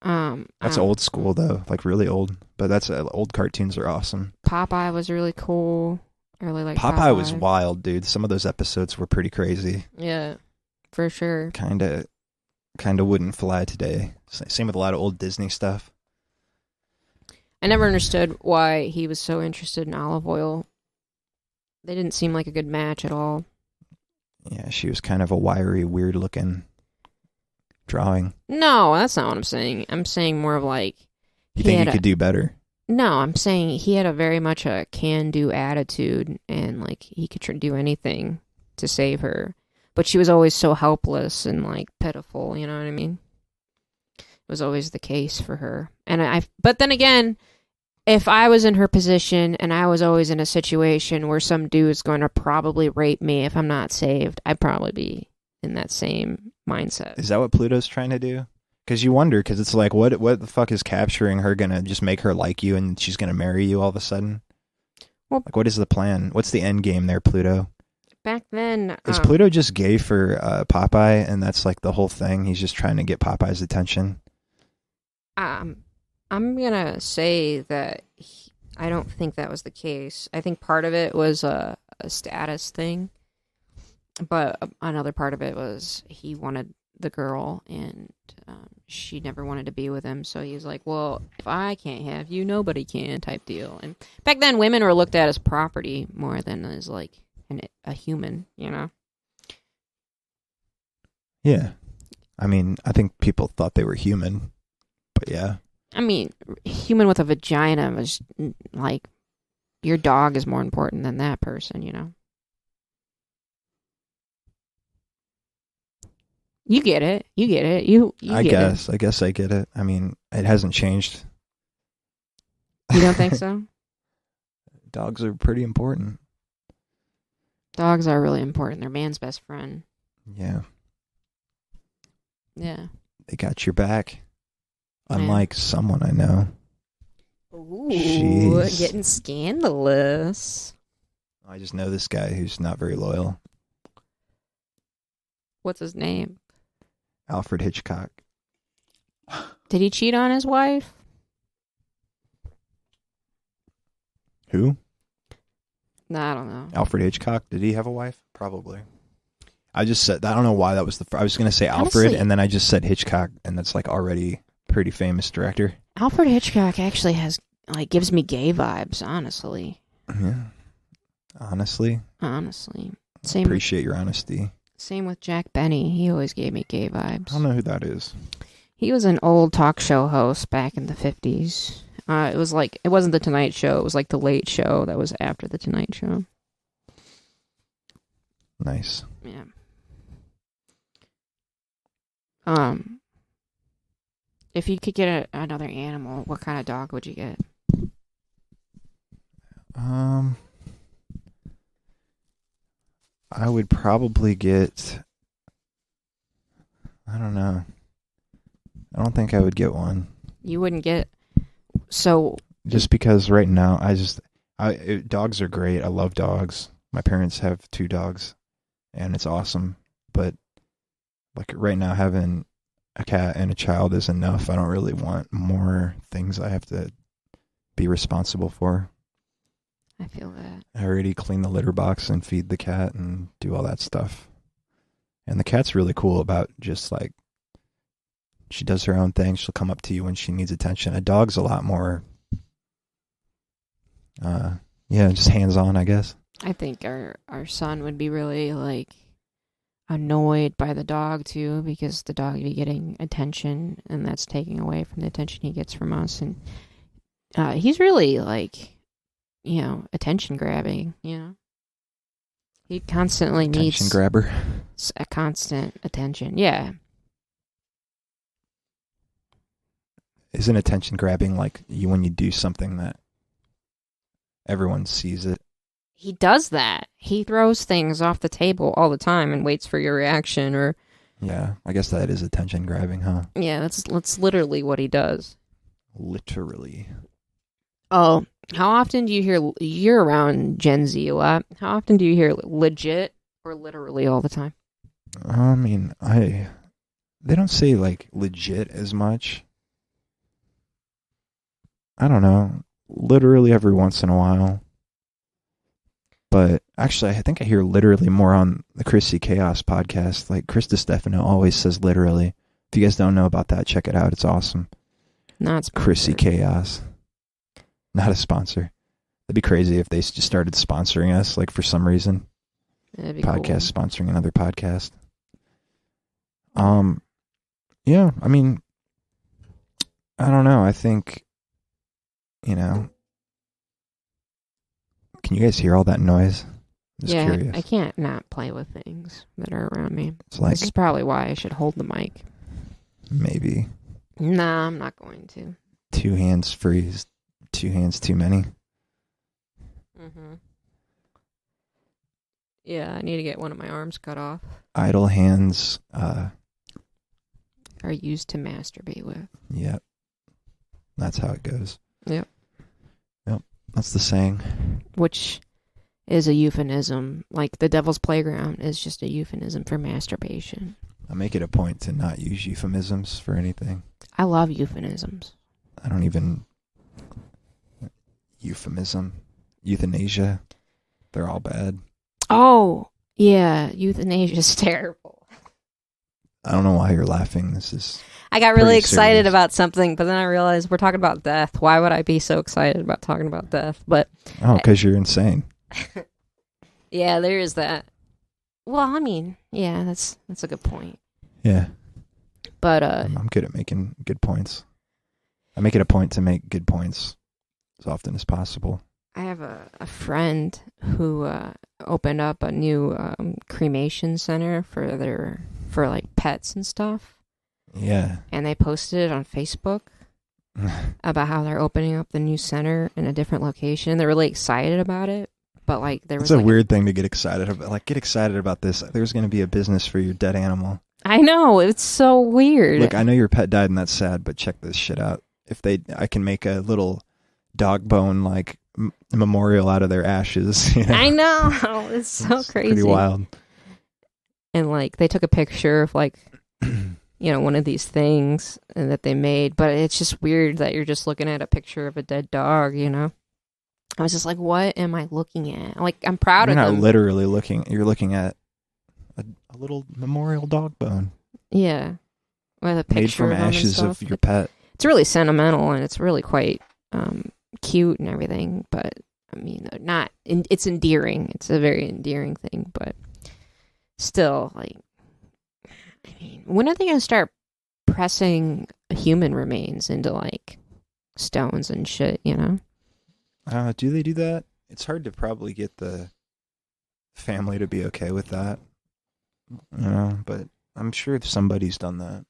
That's old school though, like really old. But that's old cartoons are awesome. Popeye was really cool. I really liked Popeye was wild, dude. Some of those episodes were pretty crazy. Yeah, for sure. Kind of wouldn't fly today. Same with a lot of old Disney stuff. I never understood why he was so interested in Olive Oyl. They didn't seem like a good match at all. Yeah, she was kind of a wiry, weird-looking drawing. No, that's not what I'm saying. I'm saying more of like... You think he could do better? No, I'm saying he had a very much a can-do attitude, and like he could do anything to save her. But she was always so helpless and like pitiful, you know what I mean? It was always the case for her. And but then again, if I was in her position and I was always in a situation where some dude's going to probably rape me if I'm not saved, I'd probably be in that same mindset. Is that what Pluto's trying to do? Because you wonder, because it's like, what the fuck is capturing her gonna just make her like you and she's gonna marry you all of a sudden? Well, like, what is the plan? What's the end game there, Pluto? Back then... Is Pluto just gay for Popeye and that's like the whole thing? He's just trying to get Popeye's attention? I'm gonna say that I don't think that was the case. I think part of it was a status thing, but another part of it was he wanted the girl and she never wanted to be with him. So he was like, "Well, if I can't have you, nobody can," type deal. And back then, women were looked at as property more than as like a human, you know? Yeah, I mean, I think people thought they were human, but yeah. I mean, human with a vagina was like, your dog is more important than that person, you know? You get it. You get it. I guess I get it. I mean, it hasn't changed. You don't think so? Dogs are pretty important. Dogs are really important. They're man's best friend. Yeah. Yeah. They got your back. Unlike someone I know. Ooh, Jeez. Getting scandalous. I just know this guy who's not very loyal. What's his name? Alfred Hitchcock. Did he cheat on his wife? Who? No, I don't know. Alfred Hitchcock. Did he have a wife? Probably. I just said, I don't know why that was I was going to say Honestly, Alfred, and then I just said Hitchcock, and that's like already a pretty famous director. Alfred Hitchcock actually gives me gay vibes, honestly. Yeah. Honestly. Same. Appreciate your honesty. Same with Jack Benny. He always gave me gay vibes. I don't know who that is. He was an old talk show host back in the 50s. It wasn't the Tonight Show. It was like the Late Show that was after the Tonight Show. Nice. Yeah. If you could get another animal, what kind of dog would you get? I would probably get... I don't know. I don't think I would get one. You wouldn't get... So... Just because right now, dogs are great. I love dogs. My parents have 2 dogs, and it's awesome. But like right now, having a cat and a child is enough. I don't really want more things I have to be responsible for. I feel that. I already clean the litter box and feed the cat and do all that stuff. And the cat's really cool about just like, she does her own thing. She'll come up to you when she needs attention. A dog's a lot more, just hands-on, I guess. I think our son would be really like annoyed by the dog too, because the dog would be getting attention and that's taking away from the attention he gets from us. And he's really like, attention grabbing, He constantly needs... Attention grabber. A constant attention, yeah. Isn't attention grabbing like when you do something that everyone sees it? he does that. He throws things off the table all the time and waits for your reaction. Or Yeah, I guess that is attention grabbing, huh? yeah, that's literally what he does. Literally. Oh, how often do you hear, you're around Gen Z a lot, how often do you hear legit or literally all the time? I mean, they don't say like legit as much. I don't know. Literally every once in a while. But actually, I think I hear literally more on the Chrissy Chaos podcast. Like, Chris DiStefano always says literally. If you guys don't know about that, check it out. It's awesome. Not sponsored. Chrissy Chaos. Not a sponsor. That'd be crazy if they just started sponsoring us, like, for some reason. That'd be Podcast cool. sponsoring another podcast. Yeah, I mean, I don't know. I think, you know, can you guys hear all that noise? Just Yeah, curious. I can't not play with things that are around me. It's like, This is probably why I should hold the mic. maybe Nah, I'm not going to. 2 hands free is 2 hands too many. Mm-hmm. Yeah, I need to get one of my arms cut off. Idle hands, Are used to masturbate with. yep. That's how it goes. Yep. That's the saying. Which is a euphemism. Like, the devil's playground is just a euphemism for masturbation. I make it a point to not use euphemisms for anything. I love euphemisms. I don't even... Euphemism. Euthanasia. They're all bad. Oh, yeah, euthanasia is terrible. I don't know why you're laughing. This is... I got really Pretty excited serious. about something, but then I realized we're talking about death. Why would I be so excited about talking about death? But Oh, because you're insane. yeah, there is that. Well, I mean, yeah, that's a good point. Yeah. But I'm good at making good points. I make it a point to make good points as often as possible. I have a friend who opened up a new cremation center for like pets and stuff. Yeah. And they posted it on Facebook about how they're opening up the new center in a different location. They're really excited about it, but like there was It's a like weird thing to get excited about. Like, get excited about this. There's going to be a business for your dead animal. I know, it's so weird. Look, I know your pet died and that's sad, but check this shit out. I can make a little dog bone like memorial out of their ashes. You know? I know, it's so It's crazy. pretty wild. And like they took a picture of like one of these things that they made, but it's just weird that you're just looking at a picture of a dead dog, I was just like, what am I looking at? Like, I'm proud You're of not them. literally looking. You're looking at a little memorial dog bone Yeah. With a picture made from of them and ashes of stuff. your pet. It's really sentimental and it's really quite cute and everything, but I mean, it's endearing. It's a very endearing thing, but still, like, I mean, when are they going to start pressing human remains into like stones and shit, Do they do that? It's hard to probably get the family to be okay with that, but I'm sure somebody's done that.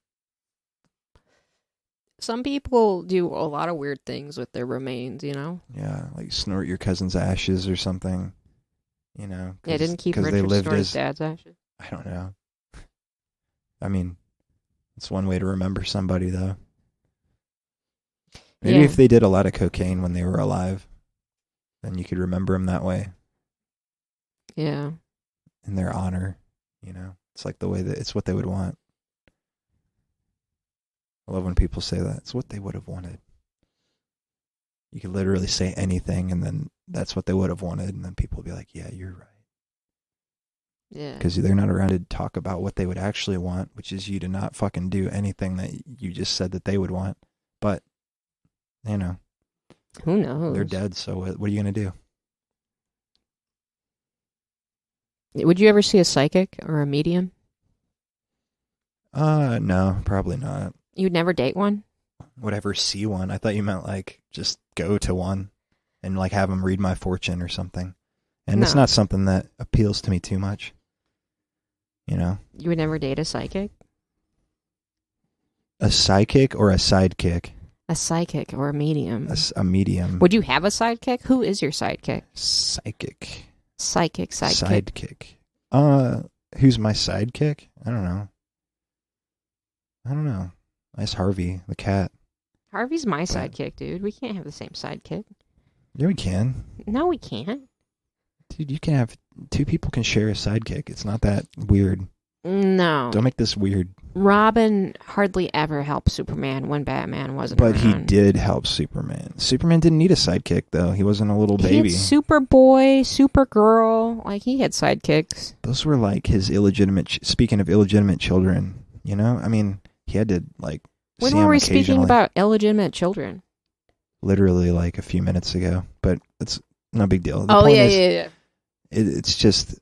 Some people do a lot of weird things with their remains, Yeah, like snort your cousin's ashes or something, Yeah, didn't Keith they Richards lived snort his as dad's ashes? I don't know. I mean, it's one way to remember somebody, though. Maybe Yeah. if they did a lot of cocaine when they were alive, then you could remember them that way Yeah. in their honor. It's like the way that it's what they would want. I love when people say that. It's what they would have wanted. You could literally say anything, and then that's what they would have wanted, and then people will be like, yeah, you're right. Yeah. Because they're not around to talk about what they would actually want, which is you to not fucking do anything that you just said that they would want. But, Who knows? they're dead, so what are you going to do? Would you ever see a psychic or a medium? No, probably not. You'd never date one? Would ever see one? I thought you meant like just go to one and like have them read my fortune or something. And it's No. not something that appeals to me too much. You would never date a psychic? A psychic or a sidekick? A psychic or a medium? A medium. Would you have a sidekick? Who is your sidekick? Psychic. Sidekick. Who's my sidekick? I don't know. Nice Harvey, the cat. Harvey's my sidekick, dude. We can't have the same sidekick. Yeah, we can. No, we can't. Dude, you can have... 2 people can share a sidekick. It's not that weird. No. Don't make this weird. Robin hardly ever helped Superman when Batman wasn't around. But he did help Superman. Superman didn't need a sidekick, though. He wasn't a little baby. He had Superboy, Supergirl. Like, he had sidekicks. Those were like his illegitimate... Speaking of illegitimate children, you know? I mean, he had to, like, when were we speaking about illegitimate children? Literally, like, a few minutes ago. But it's no big deal. Yeah. It's just...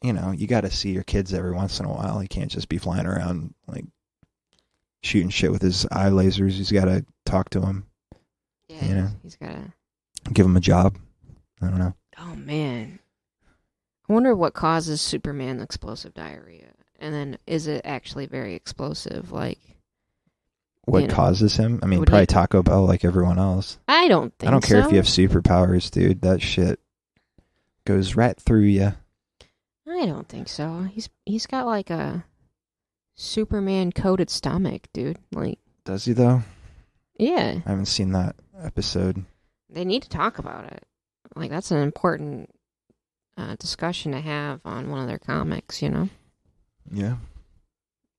You know, you got to see your kids every once in a while. He can't just be flying around, like, shooting shit with his eye lasers. He's got to talk to them. Yeah, you know? He's got to... Give him a job. I don't know. Oh, man. I wonder what causes Superman explosive diarrhea. And then, is it actually very explosive? Like... What causes him? I mean, probably Taco Bell like everyone else. I don't think so. I don't care if you have superpowers, dude. That shit goes right through you. I don't think so. He's got like a Superman coated stomach, dude. Like, does he though? Yeah. I haven't seen that episode. They need to talk about it. Like, that's an important discussion to have on one of their comics, you know? Yeah.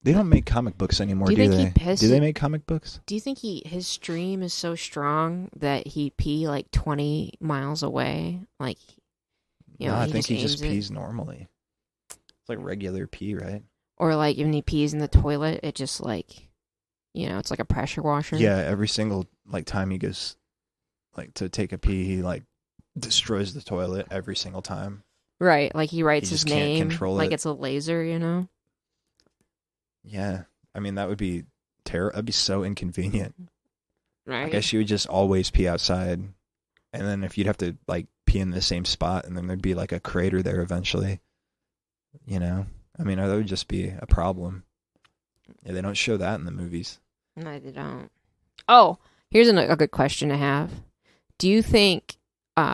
They don't make comic books anymore, do they? Do they make comic books? Do you think his stream is so strong that he pee like 20 miles away? Like, you know, I think he just pees normally. It's like regular pee, right? Or like when he pees in the toilet, it just like, you know, it's like a pressure washer. Yeah, every single like time he goes like to take a pee, he like destroys the toilet every single time. Right, like he writes his name, can't control like it. it's a laser, you know? Yeah, I mean that would be terrible. That'd be so inconvenient. Right. I guess you would just always pee outside, and then if you'd have to like pee in the same spot, and then there'd be like a crater there eventually. You know, I mean that would just be a problem. Yeah, they don't show that in the movies. No, they don't. Oh, here's a good question to have. Do you think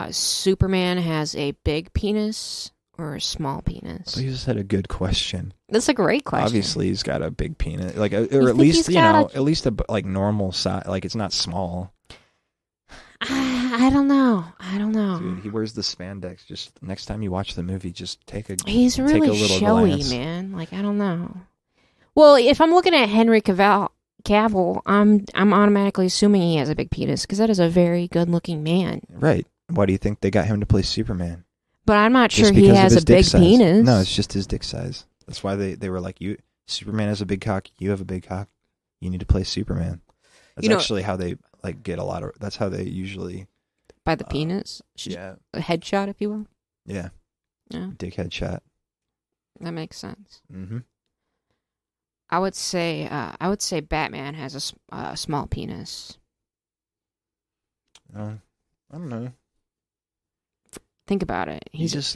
Superman has a big penis or a small penis? So you just had a good question. That's a great question. Obviously, he's got a big penis, like, or at least at least a like normal size. Like it's not small. I don't know. Dude, he wears the spandex. Just next time you watch the movie, just take a. He's really take a little showy, glance. man. Like I don't know. Well, if I'm looking at Henry Cavill, I'm automatically assuming he has a big penis because that is a very good-looking man. Right. Why do you think they got him to play Superman? But I'm not sure he has a big penis. No, it's just his dick size. That's why they were like, "You, Superman has a big cock. You have a big cock. You need to play Superman." That's actually how they like get a lot of. That's how they usually. By the penis. Yeah. A headshot, if you will. Yeah. Yeah. Dick headshot. That makes sense. Mm-hmm. I would say Batman has a small penis. I don't know. Think about it.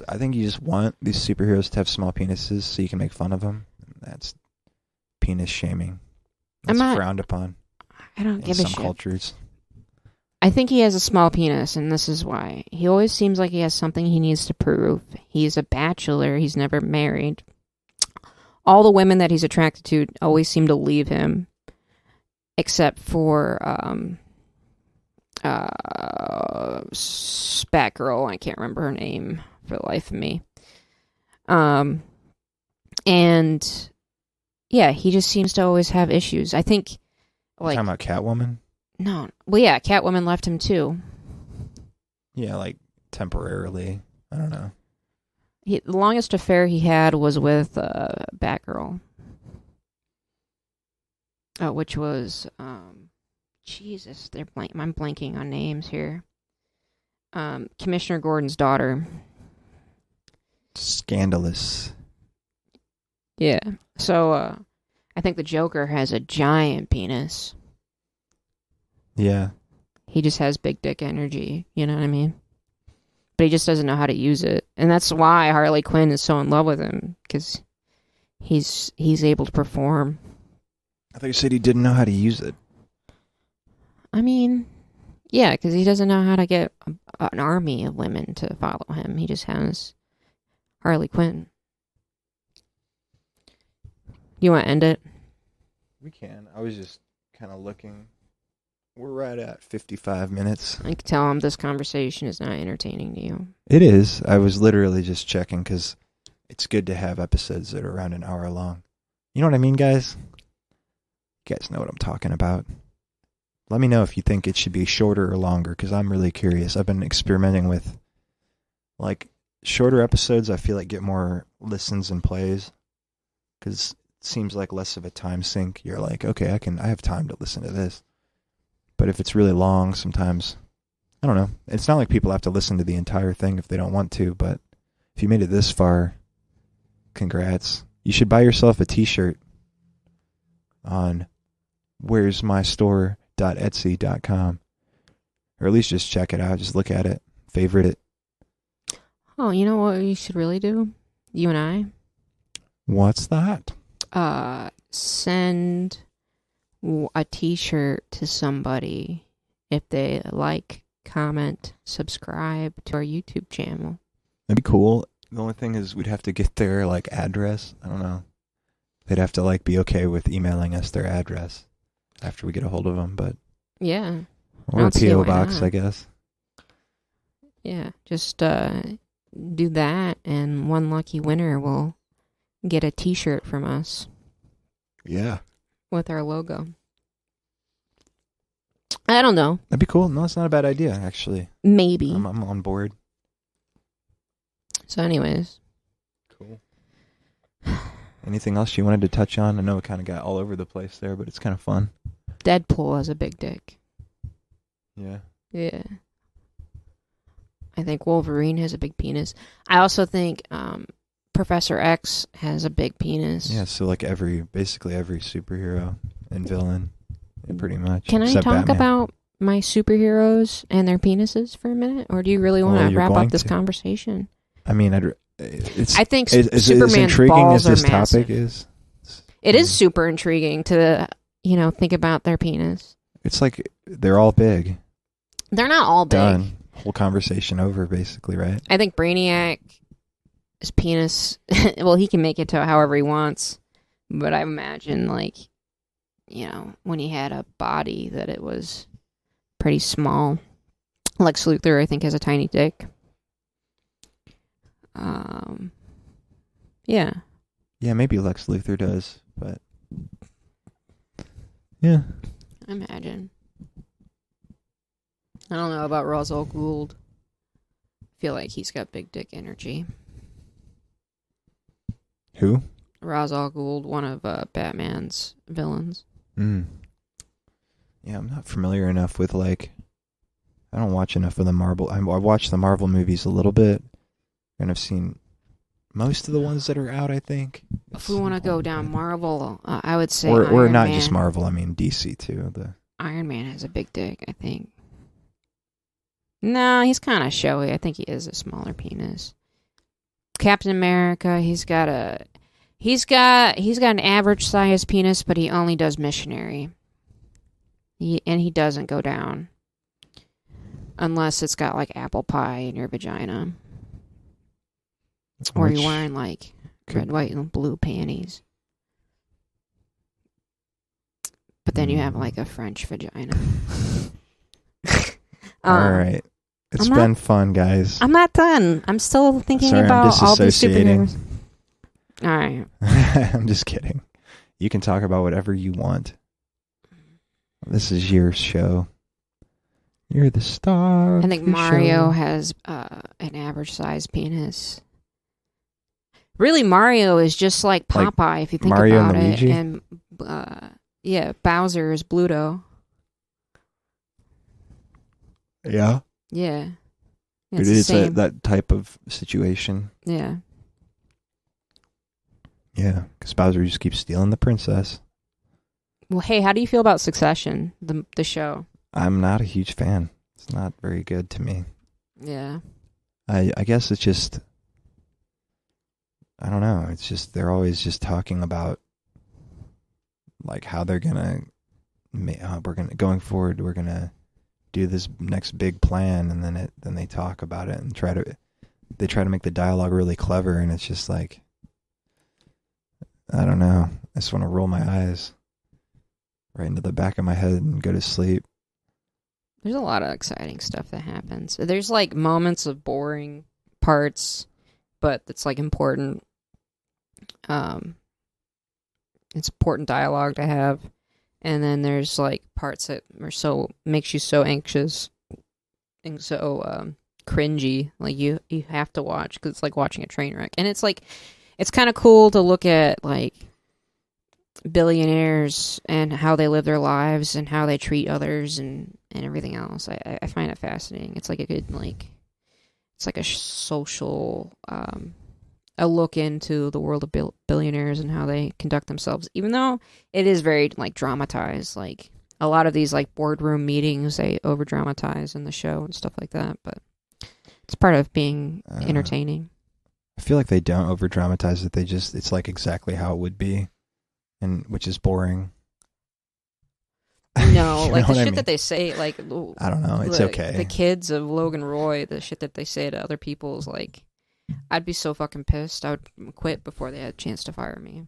I think you just want these superheroes to have small penises so you can make fun of them. That's penis shaming. That's frowned upon. I don't give a shit. In some cultures. I think he has a small penis, and this is why. He always seems like he has something he needs to prove. He's a bachelor. He's never married. All the women that he's attracted to always seem to leave him, except for Batgirl. I can't remember her name for the life of me. And yeah, he just seems to always have issues. I think, like, you're talking about Catwoman? No, well, yeah, Catwoman left him too. Yeah, like temporarily. I don't know. The longest affair he had was with Batgirl. Which was, Jesus, I'm blanking on names here. Commissioner Gordon's daughter. Scandalous. Yeah. So, I think the Joker has a giant penis. Yeah. He just has big dick energy, you know what I mean? But he just doesn't know how to use it. And that's why Harley Quinn is so in love with him, because he's able to perform. I thought you said he didn't know how to use it. I mean, yeah, because he doesn't know how to get an army of women to follow him. He just has Harley Quinn. You want to end it? We can. I was just kind of looking. We're right at 55 minutes. I can tell him this conversation is not entertaining to you. It is. I was literally just checking because it's good to have episodes that are around an hour long. You know what I mean, guys? You guys know what I'm talking about. Let me know if you think it should be shorter or longer, because I'm really curious. I've been experimenting with, like, shorter episodes I feel like get more listens and plays, because it seems like less of a time sink. You're like, okay, I have time to listen to this. But if it's really long, sometimes, I don't know. It's not like people have to listen to the entire thing if they don't want to, but if you made it this far, congrats. You should buy yourself a t-shirt on where'smystore.etsy.com, or at least just check it out. Just look at it, favorite it. Oh, you know what you should really do? You and I? What's that? Send a t-shirt to somebody if they like, comment, subscribe to our YouTube channel. That'd be cool. The only thing is we'd have to get their, like, address. I don't know. They'd have to, like, be okay with emailing us their address after we get a hold of them, but... Yeah. Or a P.O. box, not. I guess. Yeah, just do that, and one lucky winner will get a t-shirt from us. Yeah. With our logo. I don't know. That'd be cool. No, it's not a bad idea, actually. Maybe. I'm on board. So anyways. Cool. Anything else you wanted to touch on? I know it kind of got all over the place there, but it's kind of fun. Deadpool has a big dick. Yeah. Yeah. I think Wolverine has a big penis. I also think Professor X has a big penis. Yeah, so like basically every superhero and villain, pretty much. Can I talk Batman. about my superheroes and their penises for a minute? Or do you really want to wrap up this conversation? I mean, I think Superman's Superman's intriguing balls as this are massive. topic is. It is super intriguing to, think about their penis. It's like they're all big. They're not all big. Done. Whole conversation over, basically, right? I think Brainiac's penis, well, he can make it to however he wants, but I imagine, when he had a body, that it was pretty small. Lex Luthor, I think, has a tiny dick. Yeah. Yeah, maybe Lex Luthor does, but yeah. I imagine. I don't know about Ra's al Ghul. I feel like he's got big dick energy. Who? Ra's al Ghul, one of Batman's villains. Yeah, I'm not familiar enough with, I don't watch enough of the Marvel. I watch the Marvel movies a little bit, and I've seen most of the ones that are out, I think. If we want to go down Marvel, I would say or Iron not Man. just Marvel, I mean DC too. Iron Man has a big dick, I think. No, he's kind of showy. I think he is a smaller penis. Captain America, he's got an average size penis, but he only does missionary. He doesn't go down unless it's got apple pie in your vagina, or you're wearing red, white, and blue panties. But then you have a French vagina. All right. It's been fun, guys. I'm not done. I'm still thinking about all these superheroes. All right. I'm just kidding. You can talk about whatever you want. This is your show. You're the star. I think Mario has an average size penis. Really, Mario is just like Popeye, if you think Mario about and Luigi? it. And Bowser is Bluto. Yeah. Yeah. It's that type of situation. Yeah. Yeah, because Bowser just keeps stealing the princess. Well, hey, how do you feel about Succession, the show? I'm not a huge fan. It's not very good to me. Yeah. I guess it's just, I don't know. It's just, they're always just talking about, how they're going to, going forward, we're going to do this next big plan, and then they talk about it and try to make the dialogue really clever, and it's just like, I don't know. I just want to roll my eyes right into the back of my head and go to sleep. There's a lot of exciting stuff that happens. There's like moments of boring parts, but it's like important. It's important dialogue to have. And then there's like parts that are makes you so anxious and so cringy. Like you have to watch because it's like watching a train wreck. And it's like, it's kind of cool to look at like billionaires and how they live their lives and how they treat others and everything else. I find it fascinating. It's like a good, like, it's like a social, a look into the world of billionaires and how they conduct themselves, even though it is very like dramatized. Like a lot of these like boardroom meetings, they over dramatize in the show and stuff like that, but it's part of being entertaining. I feel like they don't over dramatize it. It's like exactly how it would be, and which is boring. No, like the shit that they say, like, I don't know, it's okay. The kids of Logan Roy, the shit that they say to other people is like, I'd be so fucking pissed. I would quit before they had a chance to fire me.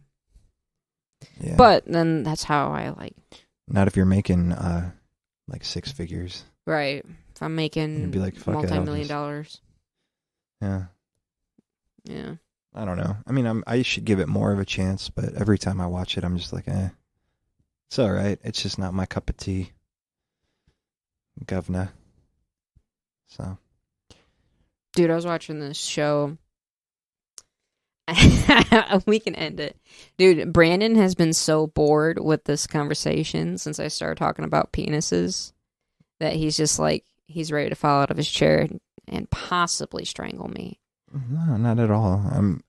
Yeah. But then that's how I like. Not if you're making like six figures. Right. If I'm making be like, fuck multi-million dollars. Yeah. Yeah. I don't know. I mean, I should give it more of a chance, but every time I watch it, I'm just like, it's all right. It's just not my cup of tea. Governor. So. Dude, I was watching this show. We can end it. Dude, Branden has been so bored with this conversation since I started talking about penises that he's just like, he's ready to fall out of his chair and possibly strangle me. No, not at all.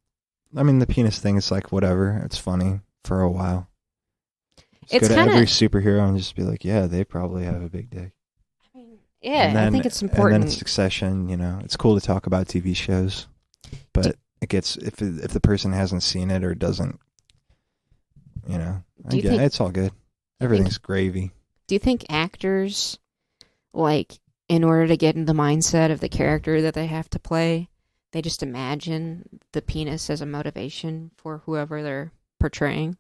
I mean, the penis thing is like, whatever. It's funny for a while. It's go to every superhero and just be like, yeah, they probably have a big dick. Yeah, I think it's important. And then Succession, it's cool to talk about TV shows, but it gets if the person hasn't seen it or doesn't, it's all good. Everything's gravy. Do you think actors, like, in order to get in the mindset of the character that they have to play, they just imagine the penis as a motivation for whoever they're portraying?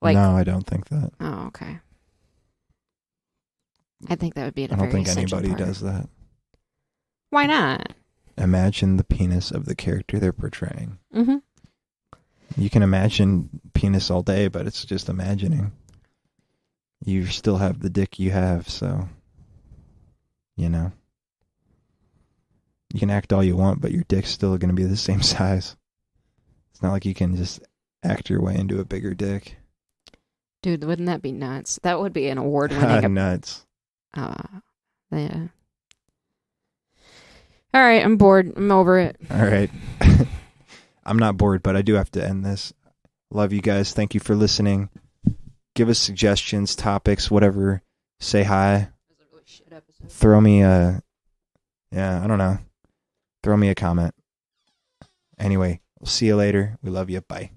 Like, no, I don't think that. Oh, okay. I think that would be I don't think anybody does that. Why not? Imagine the penis of the character they're portraying. Mm-hmm. You can imagine penis all day, but it's just imagining. You still have the dick you have, so, you can act all you want, but your dick's still going to be the same size. It's not like you can just act your way into a bigger dick. Dude, wouldn't that be nuts? That would be an award-winning... Nuts. Yeah. All right, I'm bored. I'm over it. All right. I'm not bored, but I do have to end this. Love you guys. Thank you for listening. Give us suggestions, topics, whatever. Say hi. Throw me I don't know. Throw me a comment. Anyway, we'll see you later. We love you. Bye.